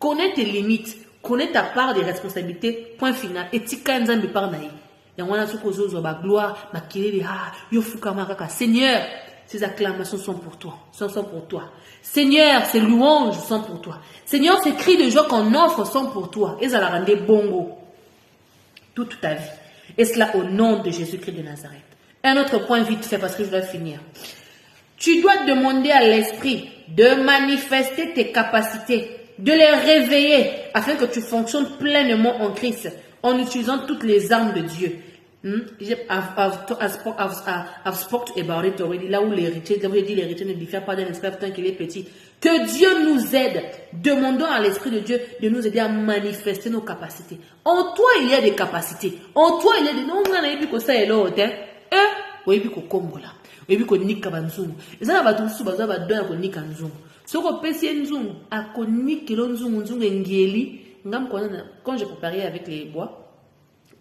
[SPEAKER 1] connais tes limites, connais ta part de responsabilité, point final. Et tika nzambe par naï. Et on a ce qu'on zozo ba gloire, ma kirele ha, yo fukamaraka. Seigneur, ces acclamations sont pour toi, sont pour toi. Seigneur, ces louanges sont pour toi. Seigneur, ces cris de joie qu'on offre sont pour toi. Et ça la rendait bongo toute ta vie. Et cela au nom de Jésus-Christ de Nazareth. Un autre point vite fait parce que je dois finir. Tu dois demander à l'Esprit de manifester tes capacités, de les réveiller afin que tu fonctionnes pleinement en Christ en utilisant toutes les armes de Dieu. I've spoken about it already. Là où l'héritier, j'ai dit l'héritier ne diffère pas d'un esclave tant qu'il est petit. Que Dieu nous aide. Demandons à l'Esprit de Dieu de nous aider à manifester nos capacités. En toi, il y a des capacités. En toi, il y a des... Non, on a vu que ça est l'autre. Oui, puis qu'on combo là. Et puis qu'on nique à Banzungu. Et ça va tout sous baza va donner qu'on nique à Nzungu. Ce qu'on peut c'est Nzungu, à qu'on nique l'Nzungu, Nzungu Ngeli. Quand je préparais avec les bois,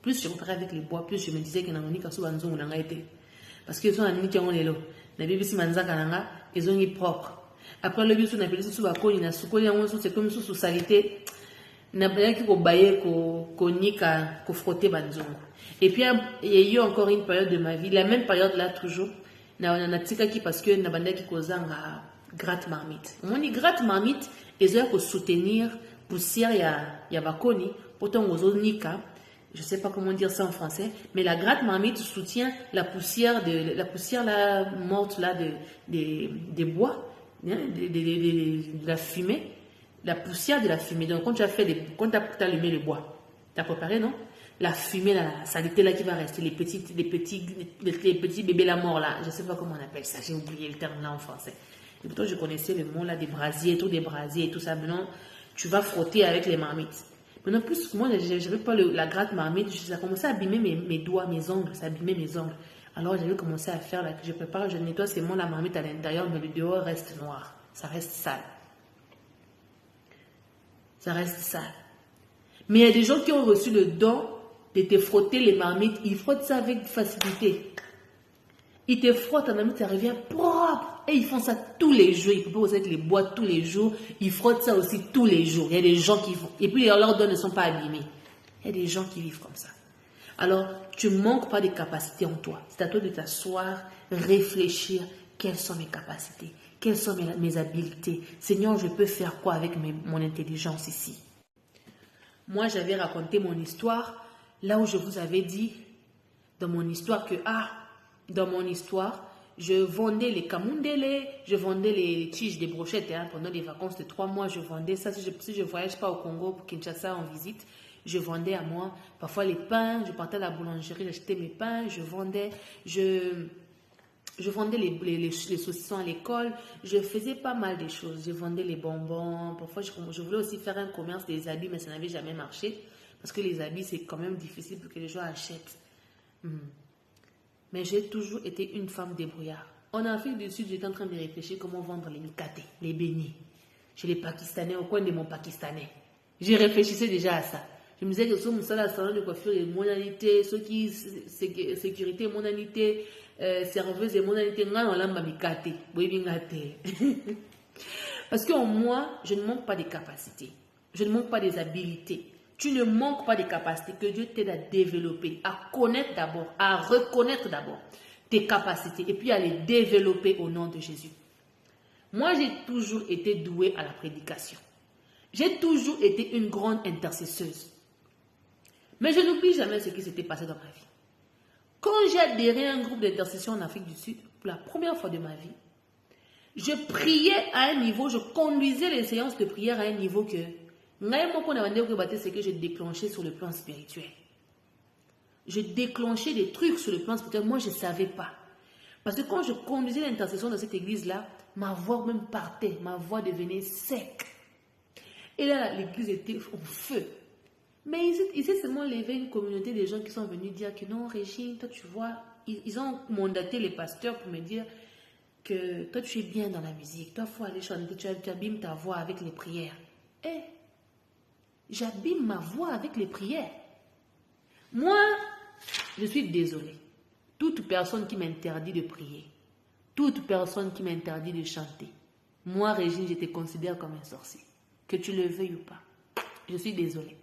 [SPEAKER 1] plus je préparais avec les bois, plus je me disais que n'en nique à sous Nzungu n'a été. Parce qu'ils sont à nique en l'élo. La Bible si manzaka nanga, ils ont eu propre. Après le bisu n'a pas sous bakoni na sukoli en sous c'est comme sous salité. N'a pas qui ko bailler ko nique ko frotter Banzungu. Et puis il y a eu encore une période de ma vie, la même période là toujours. Na tika ki parce que na banda ki kozanga gratte marmite. On dit gratte marmite et ça pour soutenir poussière ya bakoni pourtant aux nika. Je sais pas comment dire ça en français, mais la gratte marmite soutient la poussière là morte là des bois, de la fumée, la poussière de la fumée. Donc quand tu as allumé le bois, tu as préparé non? La fumée, la saleté là qui va rester, les petits bébés la mort là, je ne sais pas comment on appelle ça, j'ai oublié le terme là en français. Et pourtant je connaissais le mot là des brasiers et tout ça. Maintenant, tu vas frotter avec les marmites. Maintenant, plus moi, je n'avais pas la gratte marmite, ça a commencé à abîmer mes doigts, mes ongles, ça abîmait mes ongles. Alors j'avais commencé à faire là, je prépare, je nettoie seulement la marmite à l'intérieur, mais le dehors reste noir, ça reste sale. Ça reste sale. Mais il y a des gens qui ont reçu le don de te frotter les marmites, ils frottent ça avec facilité. Ils te frottent la marmite, ça revient propre. Et ils font ça tous les jours. Ils ne peuvent pas aussi avec les bois tous les jours. Ils frottent ça aussi tous les jours. Il y a des gens qui font. Et puis leurs dons ne sont pas abîmés. Il y a des gens qui vivent comme ça. Alors, tu ne manques pas de capacités en toi. C'est à toi de t'asseoir, réfléchir. Quelles sont mes capacités? Quelles sont mes habiletés? Seigneur, je peux faire quoi avec mon intelligence ici? Moi, j'avais raconté mon histoire. Là où je vous avais dit, dans mon histoire, je vendais les kamundele, je vendais les tiges des brochettes. Pendant les vacances de 3 mois, je vendais ça. Si je ne voyage pas au Congo, pour Kinshasa, en visite, je vendais à moi. Parfois les pains, je partais à la boulangerie, j'achetais mes pains, je vendais les saucissons à l'école. Je faisais pas mal de choses. Je vendais les bonbons. Parfois, je voulais aussi faire un commerce des habits, mais ça n'avait jamais marché. Parce que les habits, c'est quand même difficile pour que les gens achètent. Mais j'ai toujours été une femme débrouillard. En Afrique du Sud, j'étais en train de réfléchir comment vendre les mikaté, les beignets, chez les Pakistanais, au coin de mon Pakistanais. Je réfléchissais déjà à ça. Je me disais que sur mon salon de coiffure et monalité, ceux qui sécurité, monalité, serveuse et monalité, on l'a mikaté. Parce qu'en moi, je ne manque pas de capacités. Je ne manque pas des habilités. Tu ne manques pas de capacités que Dieu t'aide à développer, à connaître d'abord, à reconnaître d'abord tes capacités et puis à les développer au nom de Jésus. Moi, j'ai toujours été douée à la prédication. J'ai toujours été une grande intercesseuse. Mais je n'oublie jamais ce qui s'était passé dans ma vie. Quand j'ai adhéré à un groupe d'intercession en Afrique du Sud, pour la première fois de ma vie, je priais à un niveau, je conduisais les séances de prière à un niveau que c'est que je déclenchais sur le plan spirituel. Je déclenchais des trucs sur le plan spirituel. Moi, je ne savais pas. Parce que quand je conduisais l'intercession dans cette église-là, ma voix même partait, ma voix devenait sec. Et là, l'église était au feu. Mais il s'est seulement levé une communauté de gens qui sont venus dire que non, Régine, toi tu vois, ils ont mandaté les pasteurs pour me dire que toi tu es bien dans la musique, toi il faut aller chanter, tu abîmes ta voix avec les prières. Eh, j'abîme ma voix avec les prières. Moi, je suis désolée. Toute personne qui m'interdit de prier, toute personne qui m'interdit de chanter, moi, Régine, je te considère comme un sorcier. Que tu le veuilles ou pas. Je suis désolée.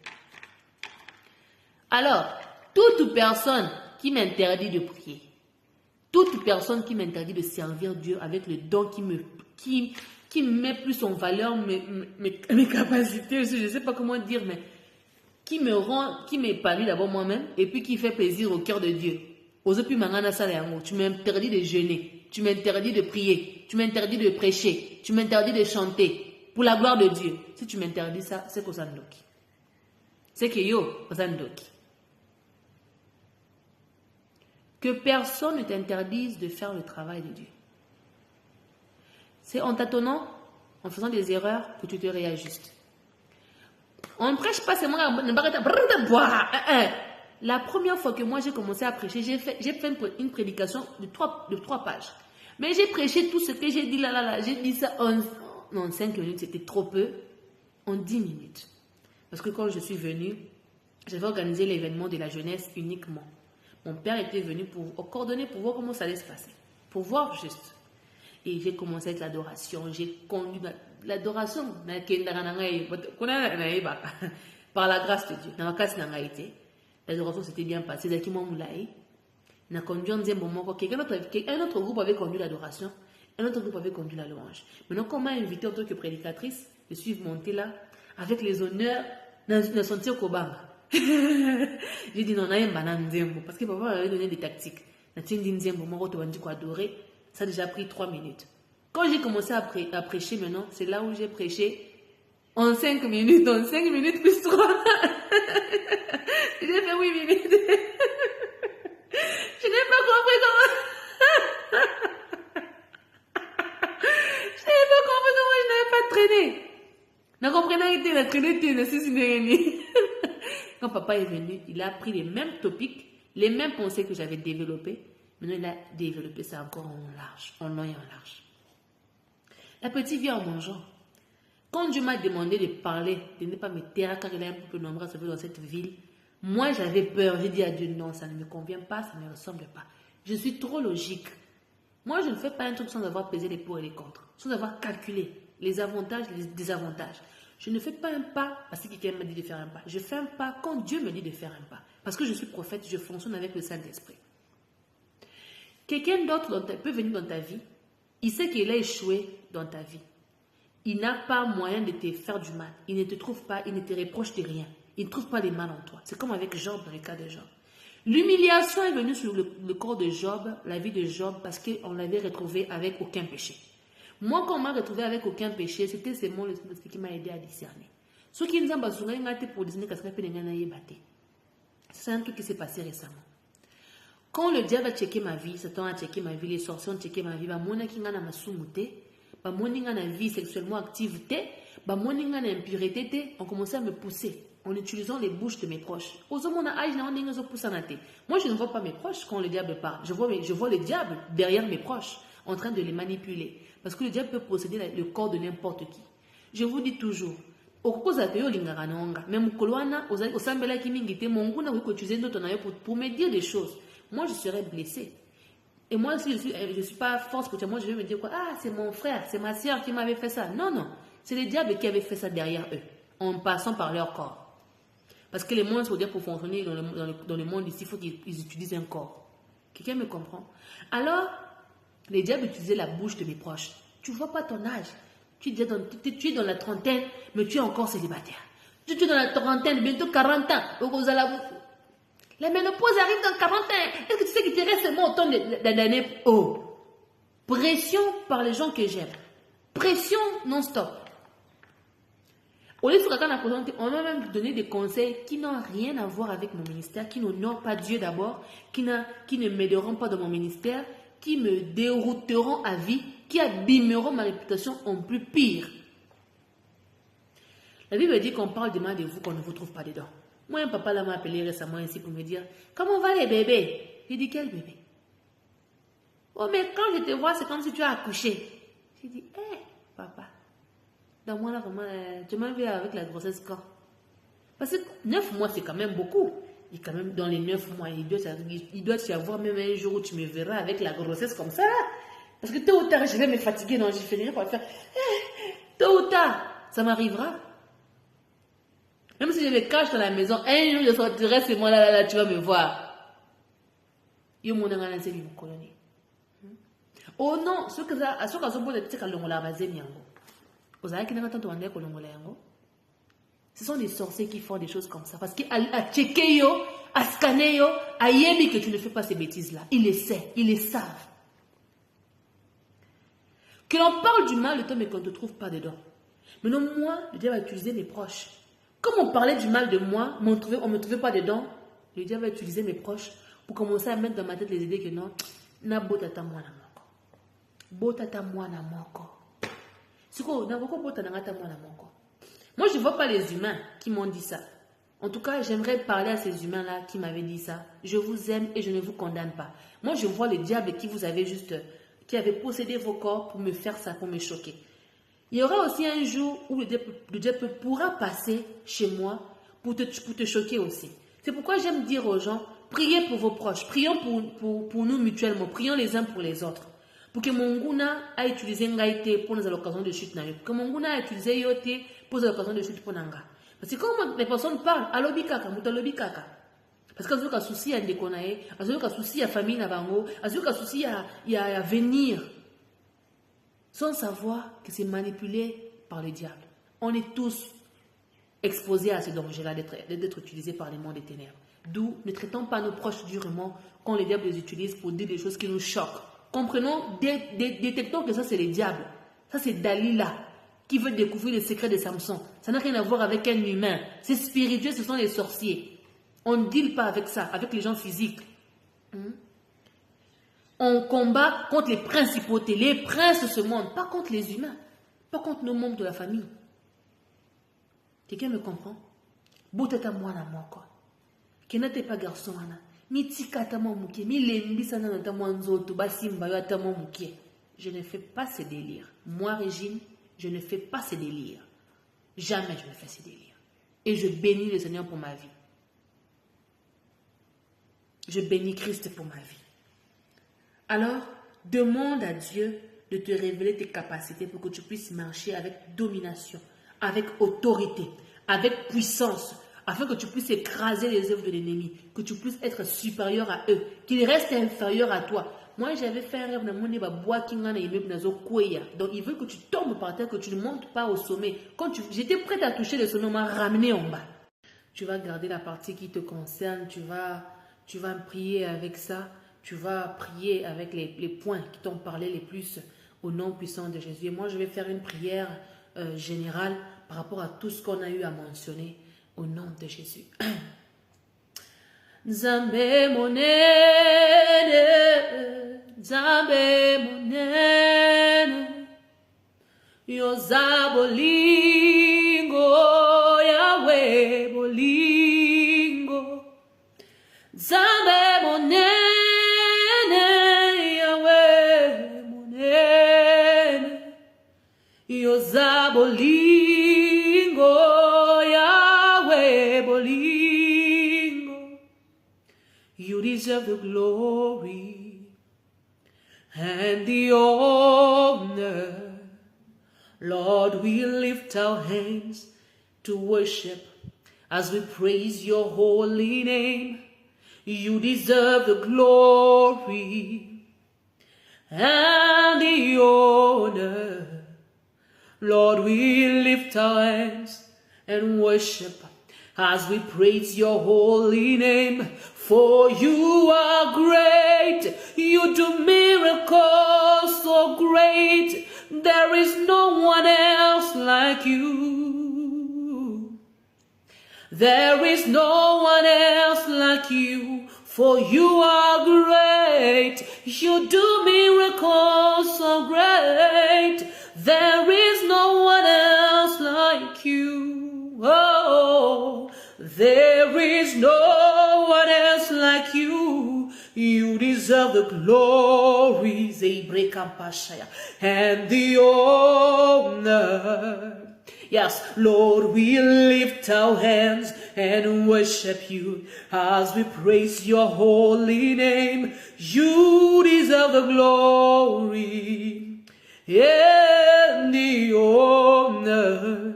[SPEAKER 1] Alors, toute personne qui m'interdit de prier, toute personne qui m'interdit de servir Dieu avec le don qui met plus en valeur mes capacités, je ne sais pas comment dire, mais qui m'épanouit d'abord moi-même et puis qui fait plaisir au cœur de Dieu. Tu m'interdis de jeûner, tu m'interdis de prier, tu m'interdis de prêcher, tu m'interdis de chanter pour la gloire de Dieu. Si tu m'interdis ça, c'est que ça n'doki. C'est que yo, ça n'doki. Que personne ne t'interdise de faire le travail de Dieu. C'est en tâtonnant, en faisant des erreurs, que tu te réajustes. On ne prêche pas, c'est moi. La première fois que moi j'ai commencé à prêcher, j'ai fait une prédication de 3 pages. Mais j'ai prêché tout ce que j'ai dit là. J'ai dit ça en 5 minutes, c'était trop peu. En 10 minutes. Parce que quand je suis venue, j'avais organisé l'événement de la jeunesse uniquement. Mon père était venu pour coordonner, pour voir comment ça allait se passer. Pour voir juste. Et j'ai commencé avec l'adoration. J'ai conduit l'adoration. Par la grâce de Dieu. L'adoration s'était bien passée. On a conduit un autre groupe avait conduit l'adoration. Un autre groupe avait conduit la louange. Maintenant, quand on m'a invité en tant que prédicatrice, je suis montée là avec les honneurs de sentir Kobanga. J'ai dit non, parce que papa m'avait donné des tactiques. Ça a déjà pris 3 minutes. Quand j'ai commencé à prêcher maintenant, c'est là où j'ai prêché en 5 minutes, en 5 minutes plus 3. J'ai fait 8 minutes. Je n'ai pas compris comment. Je n'ai pas compris comment je n'avais pas traîné. Je comprenais la traîné, Quand papa est venu, il a pris les mêmes topics, les mêmes pensées que j'avais développées. Maintenant, il a développé ça encore en large, en long et en large. La petite vient en mangeant. Quand Dieu m'a demandé de parler, de ne pas me taire car il a un peu nombreux dans cette ville, moi j'avais peur. J'ai dit à Dieu, non, ça ne me convient pas, ça ne me ressemble pas. Je suis trop logique. Moi, je ne fais pas un truc sans avoir pesé les pour et les contre, sans avoir calculé les avantages et les désavantages. Je ne fais pas un pas parce que quelqu'un m'a dit de faire un pas. Je fais un pas quand Dieu me dit de faire un pas. Parce que je suis prophète, je fonctionne avec le Saint-Esprit. Quelqu'un d'autre peut venir dans ta vie, il sait qu'il a échoué dans ta vie. Il n'a pas moyen de te faire du mal. Il ne te trouve pas, il ne te reproche de rien. Il ne trouve pas de mal en toi. C'est comme avec Job, dans le cas de Job. L'humiliation est venue sur le corps de Job, la vie de Job, parce qu'on l'avait retrouvé avec aucun péché. Moi, quand on m'a retrouvé avec aucun péché, c'était seulement l'esprit qui m'a aidé à discerner. Ce qui nous a besoin pour discerner qu'est-ce c'est un truc qui s'est passé récemment. Quand le diable a checké ma vie, Satan a checké ma vie, les sorciers ont checké ma vie, bah moninga na vie sexuellement activité, bah moninga na impureté, on commençait à me pousser en utilisant les bouches de mes proches. Moi, je ne vois pas mes proches quand le diable parle. Je vois le diable derrière mes proches, en train de les manipuler. Parce que le diable peut posséder le corps de n'importe qui. Je vous dis toujours, pour me dire des choses, moi je serais blessée. Et moi, si je ne suis pas force pour toi, moi je vais me dire quoi? Ah, c'est mon frère, c'est ma soeur qui m'avait fait ça. Non, non, c'est le diable qui avait fait ça derrière eux, en passant par leur corps. Parce que les mondes, pour fonctionner dans le monde ici, il faut qu'ils utilisent un corps. Quelqu'un me comprend? Alors, les diables utilisaient la bouche de mes proches. Tu ne vois pas ton âge. Tu es dans la trentaine, mais tu es encore célibataire. Tu es dans la trentaine, bientôt 40 ans. La ménopause arrive dans 40 ans. Est-ce que tu sais qu'il te reste seulement autant d'années? Oh! Pression par les gens que j'aime. Pression non-stop. Au lieu de ce on m'a même donné des conseils qui n'ont rien à voir avec mon ministère, qui n'honorent pas Dieu d'abord, qui ne m'aideront pas dans mon ministère, qui me dérouteront à vie, qui abîmeront ma réputation en plus pire. La Bible dit qu'on parle de mal de vous, qu'on ne vous trouve pas dedans. Moi, un papa m'a appelé récemment ici pour me dire, comment va les bébés? J'ai dit, quel bébé? Oh, mais quand je te vois, c'est comme si tu as accouché. J'ai dit, papa. Dans moi, là, vraiment, tu m'as vu avec la grossesse quand? Parce que 9 mois, c'est quand même beaucoup. Et quand même, dans les 9 mois, il doit y avoir même un jour où tu me verras avec la grossesse comme ça. Parce que tôt ou tard, je vais me fatiguer, donc je finirai par faire. Tôt ou tard, ça m'arrivera. Même si je le cache dans la maison, un jour, je sortirai, c'est moi, là, tu vas me voir. Yo, mon angana, c'est une colonie. Oh non, ce que ça, à ce cas, je peux dire que l'ongola va zémiango. Ce sont des sorciers qui font des choses comme ça. Parce qu'à checker, à scanner, à yébi que tu ne fais pas ces bêtises-là. Ils le savent, ils le savent. Que l'on parle du mal de toi, mais qu'on ne te trouve pas dedans. Maintenant, moi, le diable va utiliser mes proches. Comme on parlait du mal de moi, on ne me trouvait pas dedans, le diable va utiliser mes proches pour commencer à mettre dans ma tête les idées que non, na botata moi na moko. Botata moi na moko. Moi, je ne vois pas les humains qui m'ont dit ça. En tout cas, j'aimerais parler à ces humains-là qui m'avaient dit ça. Je vous aime et je ne vous condamne pas. Moi, je vois le diable qui vous avait qui avait possédé vos corps pour me faire ça, pour me choquer. Il y aura aussi un jour où le diable pourra passer chez moi pour te choquer aussi. C'est pourquoi j'aime dire aux gens, priez pour vos proches, prions pour nous mutuellement, prions les uns pour les autres. Pour que mon guna a utilisé ngaïté pour nos occasions de chute, pour que mon guna a utilisé yoté pour nos occasions de chute pour nanga. Parce que quand les personnes parlent, alobi kaka, mutalobi kaka. Parce qu'elles ont un souci à déconner, elles ont un souci à famille nabango, elles ont un souci à venir. Sans savoir que c'est manipulé par le diable. On est tous exposés à ce danger-là d'être utilisés par les mondes des ténèbres. D'où ne traitons pas nos proches durement quand le diable les utilise pour dire des choses qui nous choquent. Comprenons, détectons que ça c'est le diable. Ça c'est Dalila qui veut découvrir les secrets de Samson. Ça n'a rien à voir avec un humain. C'est spirituel, ce sont les sorciers. On ne deal pas avec ça, avec les gens physiques. On combat contre les principautés, les princes de ce monde, pas contre les humains, pas contre nos membres de la famille. Quelqu'un me comprend? Botata mwana moko. Kenate pas garçon ana. Mi tikata momuke, mi lembisa na nota nzoto basimba yo ata momuke. Je ne fais pas ces délires. Moi, Régine, je ne fais pas ces délires. Jamais je ne fais ces délires. Et je bénis le Seigneur pour ma vie. Je bénis Christ pour ma vie. Alors, demande à Dieu de te révéler tes capacités pour que tu puisses marcher avec domination, avec autorité, avec puissance, afin que tu puisses écraser les œuvres de l'ennemi, que tu puisses être supérieur à eux, qu'ils restent inférieurs à toi. Moi, j'avais fait un rêve dans mon donc il veut que tu tombes par terre, que tu ne montes pas au sommet. Quand j'étais prête à toucher le sommet, on m'a ramené en bas. Tu vas garder la partie qui te concerne, tu vas prier avec ça. Tu vas prier avec les points qui t'ont parlé les plus au nom puissant de Jésus. Et moi, je vais faire une prière générale par rapport à tout ce qu'on a eu à mentionner au nom de Jésus. Nzambe monene, Nzambe monene, Yoza bolingo, Yahweh bolingo. Zambe monene, Yahweh monene. Yoza bolingo, Yahweh bolingo. You deserve the glory and the honor. Lord, we lift our hands to worship as we praise your holy name. You deserve the glory and the honor. Lord, we lift our hands and worship as we praise your holy name. For you are great, you do miracles so great. There is no one else like you. There is no one else like you. For you are great, you do miracles so great. There is no one else like you. Oh, there is no one else like you. You deserve the glory and the honor. Yes, Lord, we lift our hands and worship you as we praise your holy name. You deserve the glory and the honor.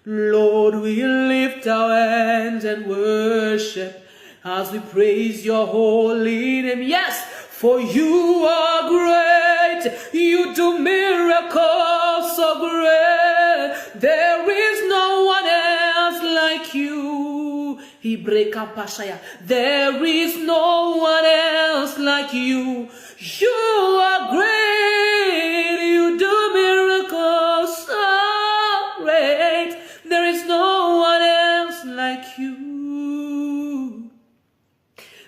[SPEAKER 1] Lord, we lift our hands and worship as we praise your holy name. Yes, for you are great, you do miracles so great. There is no one else like you. There is no one else like you. You are great, you do miracles so great. There is no one else like you.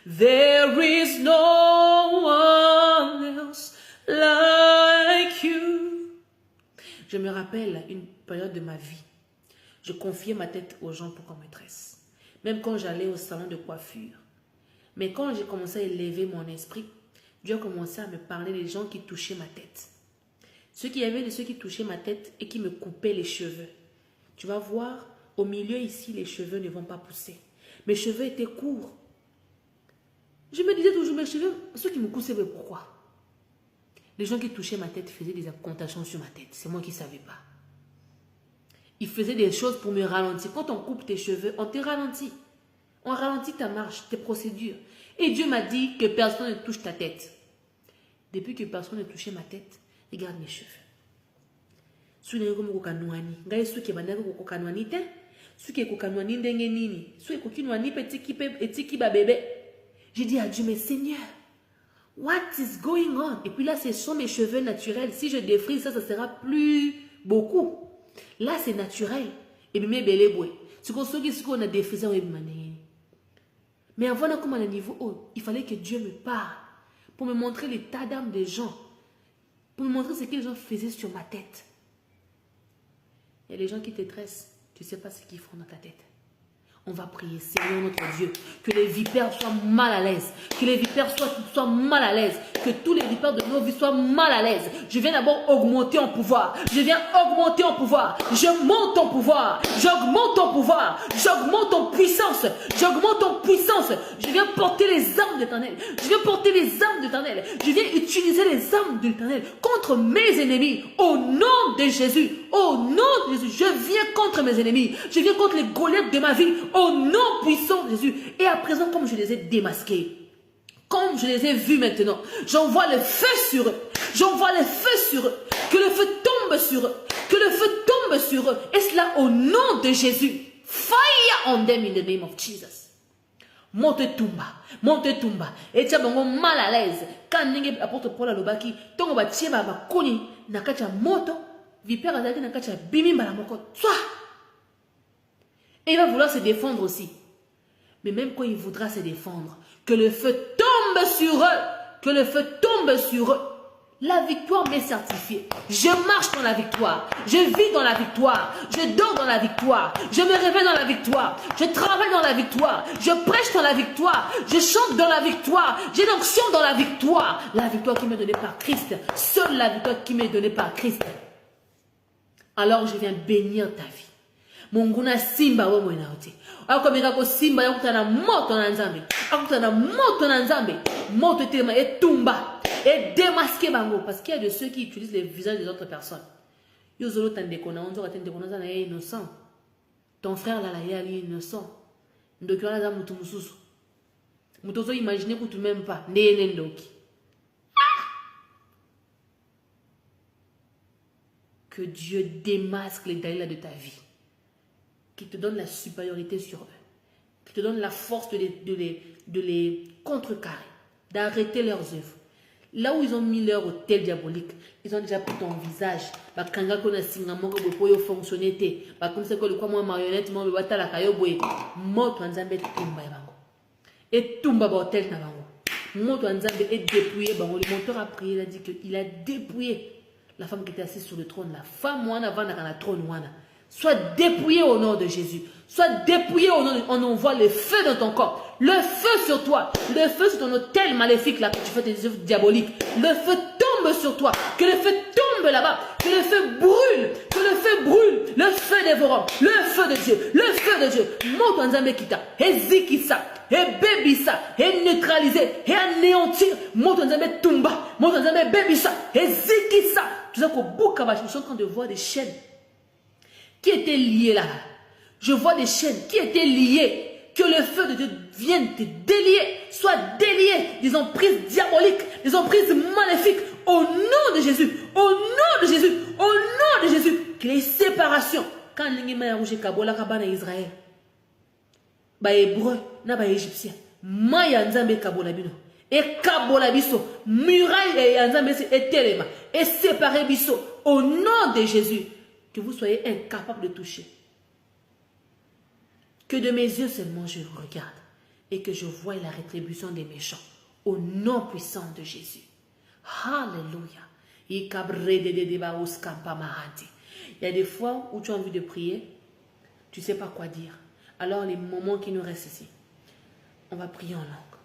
[SPEAKER 1] There is no one else like you. Je me rappelle une période de ma vie. Je confiais ma tête aux gens pour qu'on me tresse. Même quand j'allais au salon de coiffure. Mais quand j'ai commencé à élever mon esprit, Dieu a commencé à me parler des gens qui touchaient ma tête. Ceux qui touchaient ma tête et qui me coupaient les cheveux. Tu vas voir, au milieu ici, les cheveux ne vont pas pousser. Mes cheveux étaient courts. Je me disais toujours, mes cheveux, ceux qui me coussaient, pourquoi? Les gens qui touchaient ma tête faisaient des incantations sur ma tête. C'est moi qui ne savais pas. Ils faisaient des choses pour me ralentir. Quand on coupe tes cheveux, on te ralentit. On ralentit ta marche, tes procédures. Et Dieu m'a dit que personne ne touche ta tête. Depuis que personne ne touchait ma tête, regarde mes cheveux. Suki kokanwani, ngai suki bandako kokanwani te, suki kokanwani ndenge nini, suki kokinwani petiki ba bébé. J'ai dit à Dieu, mais Seigneur, what is going on? Et puis là, ce sont mes cheveux naturels. Si je défrise ça, ça sera plus beaucoup. Là, c'est naturel. Et puis mes belé boué. Ce qu'on a défrisé, on est mané. Mais avant comme à un niveau haut, il fallait que Dieu me parle pour me montrer l'état d'âme des gens, pour me montrer ce que les gens faisaient sur ma tête. Il y a des gens qui te tressent, tu ne sais pas ce qu'ils font dans ta tête. On va prier, Seigneur notre Dieu, que les vipères soient mal à l'aise, que les vipères soient mal à l'aise, que tous les vipères de nos vies soient mal à l'aise. Je viens d'abord augmenter en pouvoir, je viens augmenter en pouvoir, je monte en pouvoir, j'augmente en pouvoir, j'augmente en puissance, j'augmente en puissance. Je viens porter les armes de l'Éternel, je viens porter les armes de l'Éternel, je viens utiliser les armes de l'Éternel contre mes ennemis, au nom de Jésus, au nom de Jésus. Je viens contre mes ennemis, je viens contre les Goliaths de ma vie, au nom puissant de Jésus. Et à présent, comme je les ai démasqués, comme je les ai vus maintenant, j'envoie le feu sur eux. J'envoie le feu sur eux. Que le feu tombe sur eux. Que le feu tombe sur eux. Et cela au nom de Jésus. Fire on them in the name of Jesus. Monte tumba. Et tu as mal à l'aise. Quand n'engé apporte Paul à l'obaki, ton va tirer ma koni, nakacha moto, vipère à zaki nakacha bimi malamoko. Soit. Et il va vouloir se défendre aussi. Mais même quand il voudra se défendre, que le feu tombe sur eux. Que le feu tombe sur eux. La victoire m'est certifiée. Je marche dans la victoire. Je vis dans la victoire. Je dors dans la victoire. Je me réveille dans la victoire. Je travaille dans la victoire. Je prêche dans la victoire. Je chante dans la victoire. J'ai l'onction dans la victoire. La victoire qui m'est donnée par Christ. Seule la victoire qui m'est donnée par Christ. Alors je viens bénir ta vie. Monguna simba we mwenaote. Akomeka ko simba ya kutana moto na nzambe. Akutana moto na nzambe. Moto tema et tumba. Et démasquer bango. Parce qu'il y a de ceux qui utilisent les visages des autres personnes. Yozolo tandekona. On zora tandekona zana est innocent. Ton frère là là est innocent. Ndokyo za mutu mususu. Mutu zo imaginer que tu même pas. Ndene ndoki. Que Dieu démasque les Dalila de ta vie. Qui te donne la supériorité sur eux. Qui te donne la force de les contrecarrer. D'arrêter leurs œuvres. Là où ils ont mis leur hôtel diabolique, ils ont déjà pris ton visage. Bakanga kona singamoko boyo fonctionner te. Comme c'est que le quoi moi marionnette moi bata la kayo boye. Moto nzambe tumba bango. Et tumba ba hôtel na bango. Moto nzambe est dépouillé bango. Le monteur a prié, il a dit qu'il a dépouillé la femme qui était assise sur le trône. La femme wana vana kana trône wana. Sois dépouillé au nom de Jésus. Sois dépouillé au nom de... On envoie le feu dans ton corps. Le feu sur toi. Le feu sur ton hôtel maléfique là que tu fais tes œuvres diaboliques. Le feu tombe sur toi. Que le feu tombe là-bas. Que le feu brûle. Que le feu brûle. Le feu dévorant. Le feu de Dieu. Le feu de Dieu. Monte en Zambekita. Et zikisa. Et bébissa. Et neutraliser. Et anéantir. Monte en Zambé tumba. Monte en Zambé bébissa. Et zikisa. Tout ça qu'au bout je suis en train de voir des chaînes qui étaient liées là. Je vois des chaînes qui étaient liées. Que le feu de Dieu vienne te délier. Soit délié des emprises diaboliques, des emprises maléfiques. Au nom de Jésus. Au nom de Jésus. Au nom de Jésus. Que les séparations. Quand l'ingéma rouge kabola kabana Israël. Ba hébreu na ba égyptien. Maya nzambe kabola bino. Et kabola biso. Muraille et nzambe et telema. Et séparer biso. Au nom de Jésus. Que vous soyez incapable de toucher. Que de mes yeux seulement je vous regarde. Et que je voie la rétribution des méchants. Au nom puissant de Jésus. Alléluia. Il y a des fois où tu as envie de prier. Tu ne sais pas quoi dire. Alors les moments qui nous restent ici. On va prier en langue.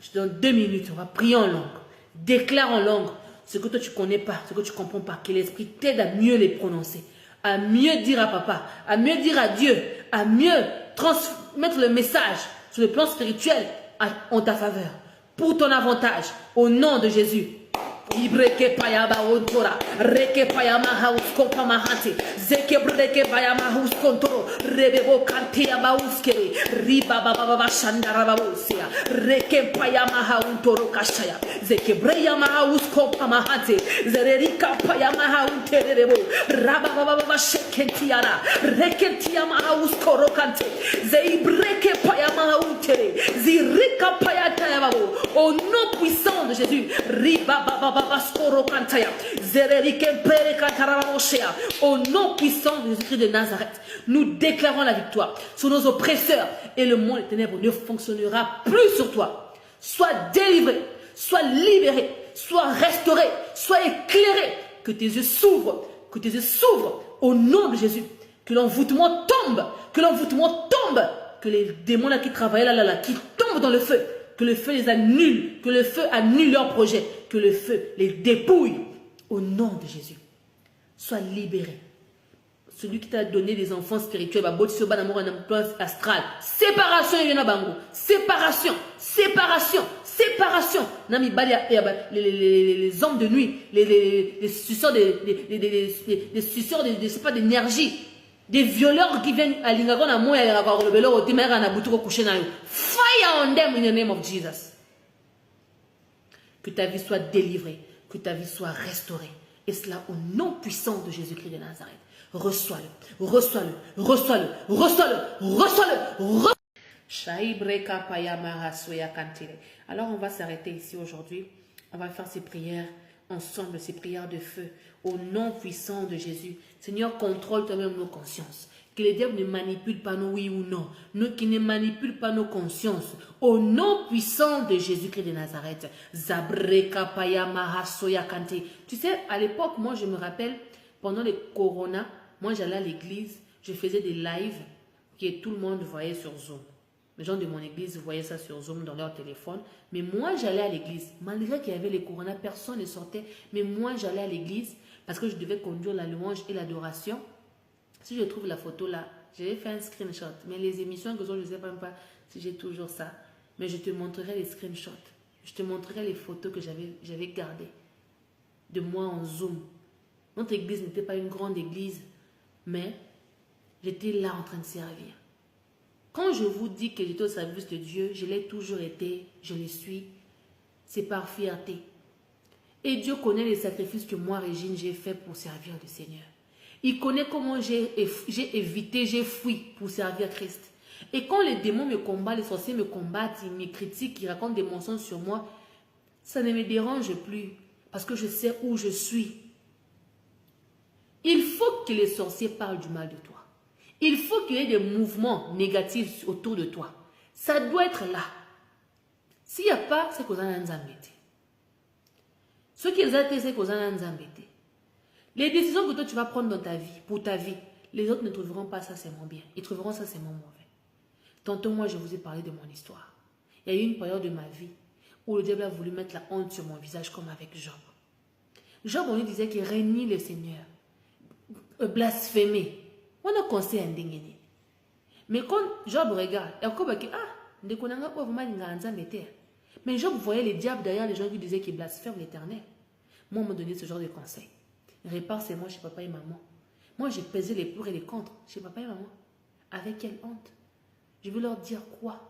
[SPEAKER 1] Je te donne 2 minutes. On va prier en langue. Déclare en langue. Ce que toi tu ne connais pas. Ce que tu ne comprends pas. Que l'Esprit t'aide à mieux les prononcer. À mieux dire à papa, à mieux dire à Dieu, à mieux transmettre le message sur le plan spirituel en ta faveur, pour ton avantage, au nom de Jésus. Ibreke payaba ontora, reke payama haus kopa mahante, zeke breke payama haus kontoro, rebebo kantia bauskere, riba baba shandara babusia, reke payama hauntoro kashaya, zeke breyama haus kopa mahante, zererika payama haunterebo, raba baba shekentiara, rekentiama haus korokante, zeibreke payama hauntere, zirika payata yababo, au nom puissant de Jésus, riba baba au nom puissant de Jésus-Christ de Nazareth, nous déclarons la victoire sur nos oppresseurs et le monde des ténèbres ne fonctionnera plus sur toi. Sois délivré, sois libéré, sois restauré, sois éclairé, que tes yeux s'ouvrent, au nom de Jésus, que l'envoûtement tombe, que les démons là qui travaillent là, qui tombent dans le feu. Que le feu les annule, que le feu annule leur projet, que le feu les dépouille au nom de Jésus. Sois libéré. Celui qui t'a donné des enfants spirituels, astral. Séparation, séparation, séparation, séparation. Les hommes de nuit, les suceurs d'énergie. Des violeurs qui viennent à l'Ingagon à moi et à la Rebello au Timera à Boutouro Couchenayo. Fire on them in the name of Jesus. Que ta vie soit délivrée, que ta vie soit restaurée. Et cela au nom puissant de Jésus-Christ de Nazareth. Reçois-le, reçois-le, reçois-le, reçois-le, reçois-le, reçois-le. Alors on va s'arrêter ici aujourd'hui. On va faire ces prières ensemble, ces prières de feu. Au nom puissant de Jésus. Seigneur, contrôle toi-même nos consciences. Que les diables ne manipulent pas nos oui ou non. Qui ne manipulent pas nos consciences. Au nom puissant de Jésus-Christ de Nazareth. Zabreka paya mahasoya kante. Tu sais, à l'époque, moi je me rappelle, pendant le corona, moi j'allais à l'église, je faisais des lives que tout le monde voyait sur Zoom. Les gens de mon église voyaient ça sur Zoom dans leur téléphone. Mais moi j'allais à l'église. Malgré qu'il y avait le corona, personne ne sortait. Mais moi j'allais à l'église parce que je devais conduire la louange et l'adoration. Si je trouve la photo là, j'avais fait un screenshot. Mais les émissions que je ne sais même pas si j'ai toujours ça. Mais je te montrerai les screenshots. Je te montrerai les photos que j'avais gardées de moi en Zoom. Notre église n'était pas une grande église, mais j'étais là en train de servir. Quand je vous dis que j'étais au service de Dieu, je l'ai toujours été, je le suis. C'est par fierté. Et Dieu connaît les sacrifices que moi, Régine, j'ai fait pour servir le Seigneur. Il connaît comment j'ai évité, j'ai fui pour servir Christ. Et quand les démons me combattent, les sorciers me combattent, ils me critiquent, ils racontent des mensonges sur moi, ça ne me dérange plus parce que je sais où je suis. Il faut que les sorciers parlent du mal de toi. Il faut qu'il y ait des mouvements négatifs autour de toi. Ça doit être là. S'il n'y a pas, c'est qu'on a un embêté. Ce qu'ils ont été, c'est qu'on a un embêté. Les décisions que toi tu vas prendre dans ta vie, pour ta vie, les autres ne trouveront pas ça, c'est mon bien. Ils trouveront ça, c'est mon mauvais. Tantôt, moi, je vous ai parlé de mon histoire. Il y a eu une période de ma vie où le diable a voulu mettre la honte sur mon visage comme avec Job. Job, on lui disait qu'il régnit le Seigneur. Blasphémé. On a conseillé un dingéné. Mais quand Job regarde, il y a encore qui mais Job voyait les diables derrière les gens qui disaient qu'ils blasphèment l'Éternel. Moi, on m'a donné ce genre de conseil. Répare ses mots chez papa et maman. Moi, j'ai pesé les pour et les contre chez papa et maman. Avec quelle honte? Je vais leur dire quoi?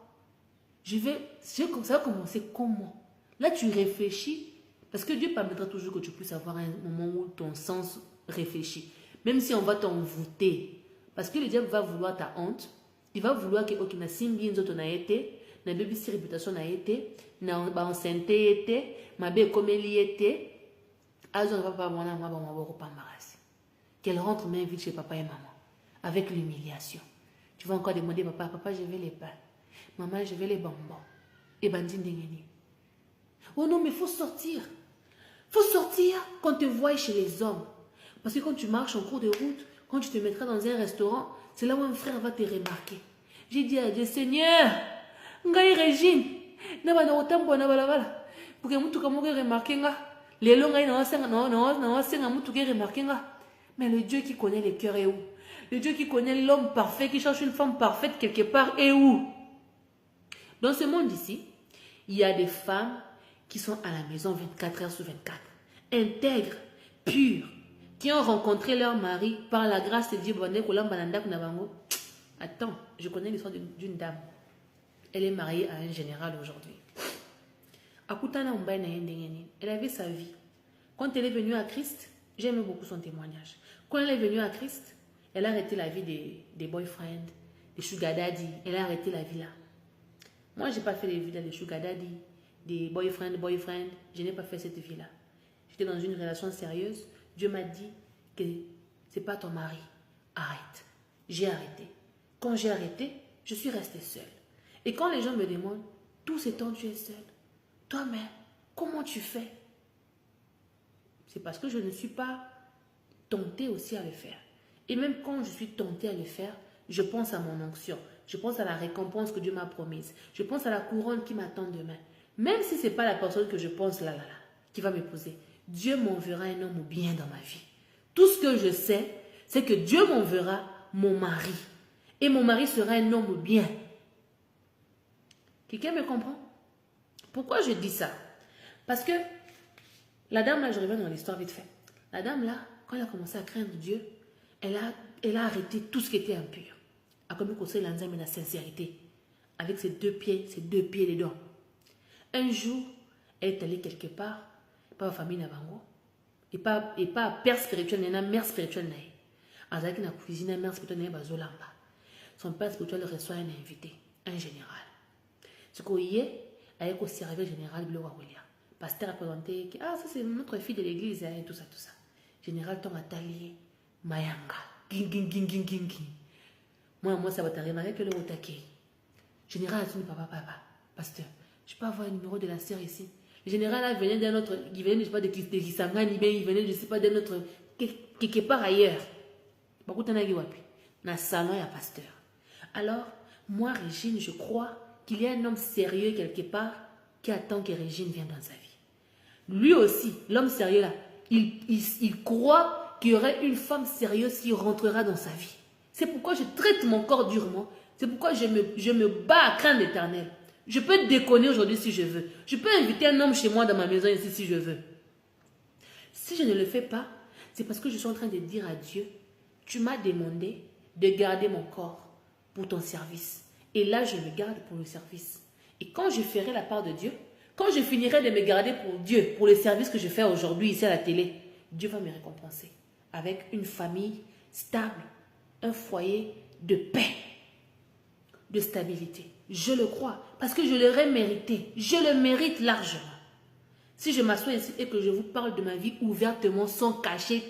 [SPEAKER 1] Ça va commencer comment? Là, tu réfléchis. Parce que Dieu permettra toujours que tu puisses avoir un moment où ton sens réfléchit. Même si on va t'envoûter. Parce que le diable va vouloir ta honte. Il va vouloir que na simbi nzoto na été, na baby si réputation na été, na enceinte été, ma bé komeli été. Qu'elle rentre même vite chez papa et maman. Avec l'humiliation. Tu vas encore demander papa, papa, je veux les pains. Maman, je veux les bonbons. Et bandine d'engeni. Oh non, mais il faut sortir. Il faut sortir quand te voit chez les hommes. Parce que quand tu marches en cours de route, quand tu te mettras dans un restaurant, c'est là où un frère va te remarquer. J'ai dit à Dieu, Seigneur, ngai Régine, na ba na otambo na balabala. Pour que mutu kamoke remarquer nga. Les longs ngai na senga mutu ke remarquer nga. Mais le Dieu qui connaît les cœurs est où? Le Dieu qui connaît l'homme parfait, qui cherche une femme parfaite quelque part est où? Dans ce monde ici, il y a des femmes qui sont à la maison 24 heures sur 24, intègres, pures, qui ont rencontré leur mari par la grâce de Dieu. Attends, je connais l'histoire d'une dame. Elle est mariée à un général aujourd'hui. Elle avait sa vie. Quand elle est venue à Christ, j'aime beaucoup son témoignage. Quand elle est venue à Christ, elle a arrêté la vie des boyfriends, des sugar daddy. Elle a arrêté la vie là. Moi, je n'ai pas fait les vies là, des sugar daddy, des boyfriends. Je n'ai pas fait cette vie là. J'étais dans une relation sérieuse. Dieu m'a dit que ce n'est pas ton mari. Arrête. J'ai arrêté. Quand j'ai arrêté, je suis restée seule. Et quand les gens me demandent, tout ce temps tu es seule. Toi-même, comment tu fais? C'est parce que je ne suis pas tentée aussi à le faire. Et même quand je suis tentée à le faire, je pense à mon onction. Je pense à la récompense que Dieu m'a promise. Je pense à la couronne qui m'attend demain. Même si ce n'est pas la personne que je pense là, qui va m'épouser. Dieu m'enverra un homme bien dans ma vie. Tout ce que je sais, c'est que Dieu m'enverra mon mari. Et mon mari sera un homme bien. Quelqu'un me comprend? Pourquoi je dis ça? Parce que la dame là, je reviens dans l'histoire vite fait. La dame là, quand elle a commencé à craindre Dieu, elle a arrêté tout ce qui était impur. A comme conseil l'anzame et la sincérité. Avec ses deux pieds dedans. Un jour, elle est allée quelque part, pas la famille Nabango, et pas père spirituel, mais mère spirituelle. Azaki na cuisine, mère spirituelle, bazolamba. Son père spirituel reçoit un invité, un général. Ce qu'on y est, avec aussi arrivé général Blowa William. Pasteur a présenté que ça c'est notre fille de l'église, tout ça. Général Tom Atalier, Mayanga, ging. Moi, ça va t'arriver que le taquet. Général, tu ne papa, pasteur, je peux avoir un numéro de la sœur ici. Le général là venait d'un autre, il venait, je sais pas, de Kisangani, il venait, je sais pas, d'un autre, quelque part ailleurs. Dans le salon, il y a pasteur. Alors, moi, Régine, je crois qu'il y a un homme sérieux quelque part qui attend que Régine vienne dans sa vie. Lui aussi, l'homme sérieux là, il croit qu'il y aurait une femme sérieuse qui rentrera dans sa vie. C'est pourquoi je traite mon corps durement. C'est pourquoi je me bats à craindre l'éternel. Je peux déconner aujourd'hui si je veux. Je peux inviter un homme chez moi dans ma maison ici si je veux. Si je ne le fais pas, c'est parce que je suis en train de dire à Dieu, tu m'as demandé de garder mon corps pour ton service. Et là, je me garde pour le service. Et quand je ferai la part de Dieu, quand je finirai de me garder pour Dieu, pour le service que je fais aujourd'hui ici à la télé, Dieu va me récompenser avec une famille stable, un foyer de paix, de stabilité. Je le crois parce que je l'aurais mérité. Je le mérite largement. Si je m'assois ici et que je vous parle de ma vie ouvertement, sans cacher,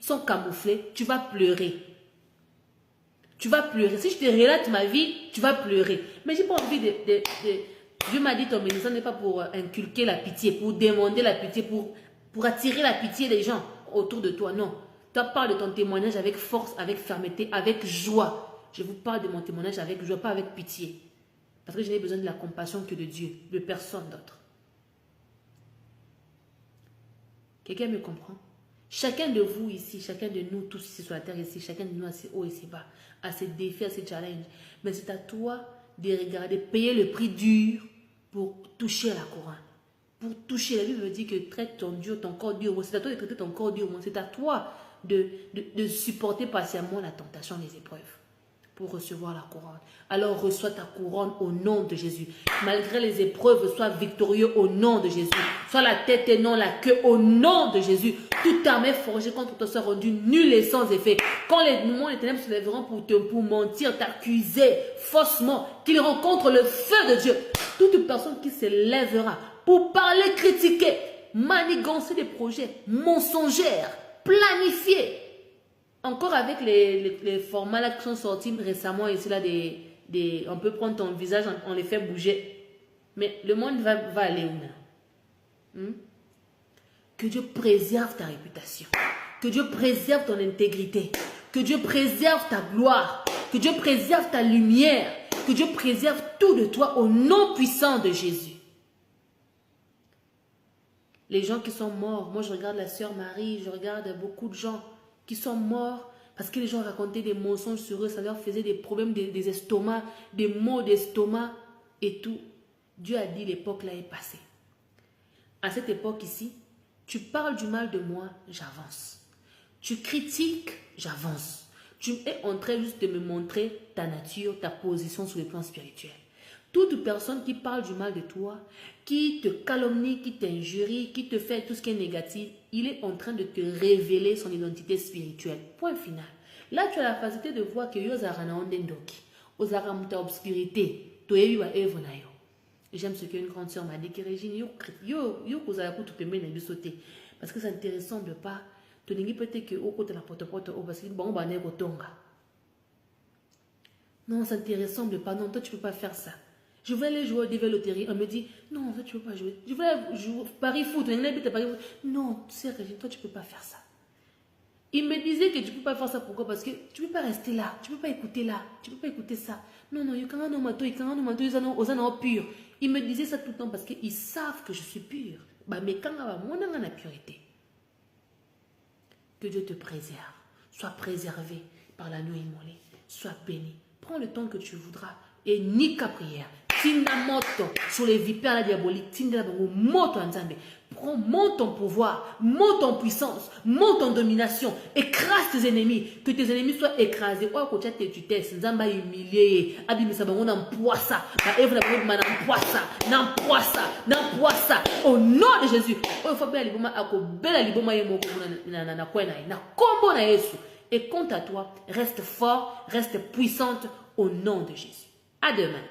[SPEAKER 1] sans camoufler, tu vas pleurer. Tu vas pleurer. Si je te relate ma vie, tu vas pleurer. Mais j'ai pas envie de... Dieu m'a dit, ton ministère n'est pas pour inculquer la pitié, pour demander la pitié, pour attirer la pitié des gens autour de toi. Non. Toi, parle de ton témoignage avec force, avec fermeté, avec joie. Je vous parle de mon témoignage avec joie, pas avec pitié. Parce que je n'ai besoin de la compassion que de Dieu, de personne d'autre. Quelqu'un me comprend? Chacun de vous ici, chacun de nous tous ici sur la terre ici, chacun de nous assez haut et assez bas, à ses défis, à ses challenges. Mais c'est à toi de regarder, payer le prix dur pour toucher à la couronne. Pour toucher, la Bible veut dire que traite ton Dieu, ton corps dur. C'est à toi de traiter ton corps dur. C'est à toi de supporter patiemment la tentation, les épreuves pour recevoir la couronne. Alors reçois ta couronne au nom de Jésus. Malgré les épreuves, sois victorieux au nom de Jésus. Sois la tête et non la queue au nom de Jésus. Toute armée forgée contre toi sera rendue nulle et sans effet. Quand les démons, les ténèbres se lèveront pour mentir, t'accuser faussement, qu'ils rencontrent le feu de Dieu. Toute personne qui se lèvera pour parler, critiquer, manigancer des projets mensongères, planifiés, encore avec les formats là qui sont sortis récemment ici là, on peut prendre ton visage, on les fait bouger. Mais le monde va aller où? Que Dieu préserve ta réputation. Que Dieu préserve ton intégrité. Que Dieu préserve ta gloire. Que Dieu préserve ta lumière. Que Dieu préserve tout de toi au nom puissant de Jésus. Les gens qui sont morts, moi je regarde la sœur Marie, je regarde beaucoup de gens qui sont morts parce que les gens racontaient des mensonges sur eux, ça leur faisait des problèmes des estomacs, des maux d'estomac et tout. Dieu a dit l'époque là est passée. À cette époque ici, tu parles du mal de moi, j'avance. Tu critiques, j'avance. Tu es en train juste de me montrer ta nature, ta position sur le plan spirituel. Toute personne qui parle du mal de toi, qui te calomnie, qui t'injurie, qui te fait tout ce qui est négatif, il est en train de te révéler son identité spirituelle. Point final. Là, tu as la facilité de voir que Yozara na ondendoki, Ozara muta obscurité, toyebiwa evonayo. J'aime ce qu'une grande sœur m'a dit que Régine, yo kozala ko tupembe na bisoté parce que ça ne te ressemble pas. Toningi peut-être que au côté la porte parce que bon ba ne kotonga. Non, ça ne te ressemble pas. Non, toi tu peux pas faire ça. Je voulais aller jouer au DV Loterie. On me dit, non, toi, tu ne peux pas jouer. Je voulais jouer Paris Foot. Non, tu sais, Régine, toi, tu ne peux pas faire ça. Il me disait que tu ne peux pas faire ça. Pourquoi? Parce que tu ne peux pas rester là. Tu ne peux pas écouter là. Tu ne peux pas écouter ça. Non, non, pur. Il me disait ça tout le temps parce qu'ils savent que je suis pure. Mais quand on a la pureté, que Dieu te préserve. Sois préservé par la nuit immolée. Sois béni. Prends le temps que tu voudras. Et ni prière. Tinda moto sur les vipères la diabolique. Tinda moto en prends, monte ton pouvoir, monte en puissance, monte en domination, écrase tes ennemis, que tes ennemis soient écrasés. Oh, quand tu t'es, Nzamba humilié, abimisa bango n'empoissa, na Eve n'empoissa, au nom de Jésus. Oh, il faut bien liboma ako bela liboma yemo na kwena na kombo na Yesu. Et quant à toi, reste fort, reste puissante au nom de Jésus. À demain.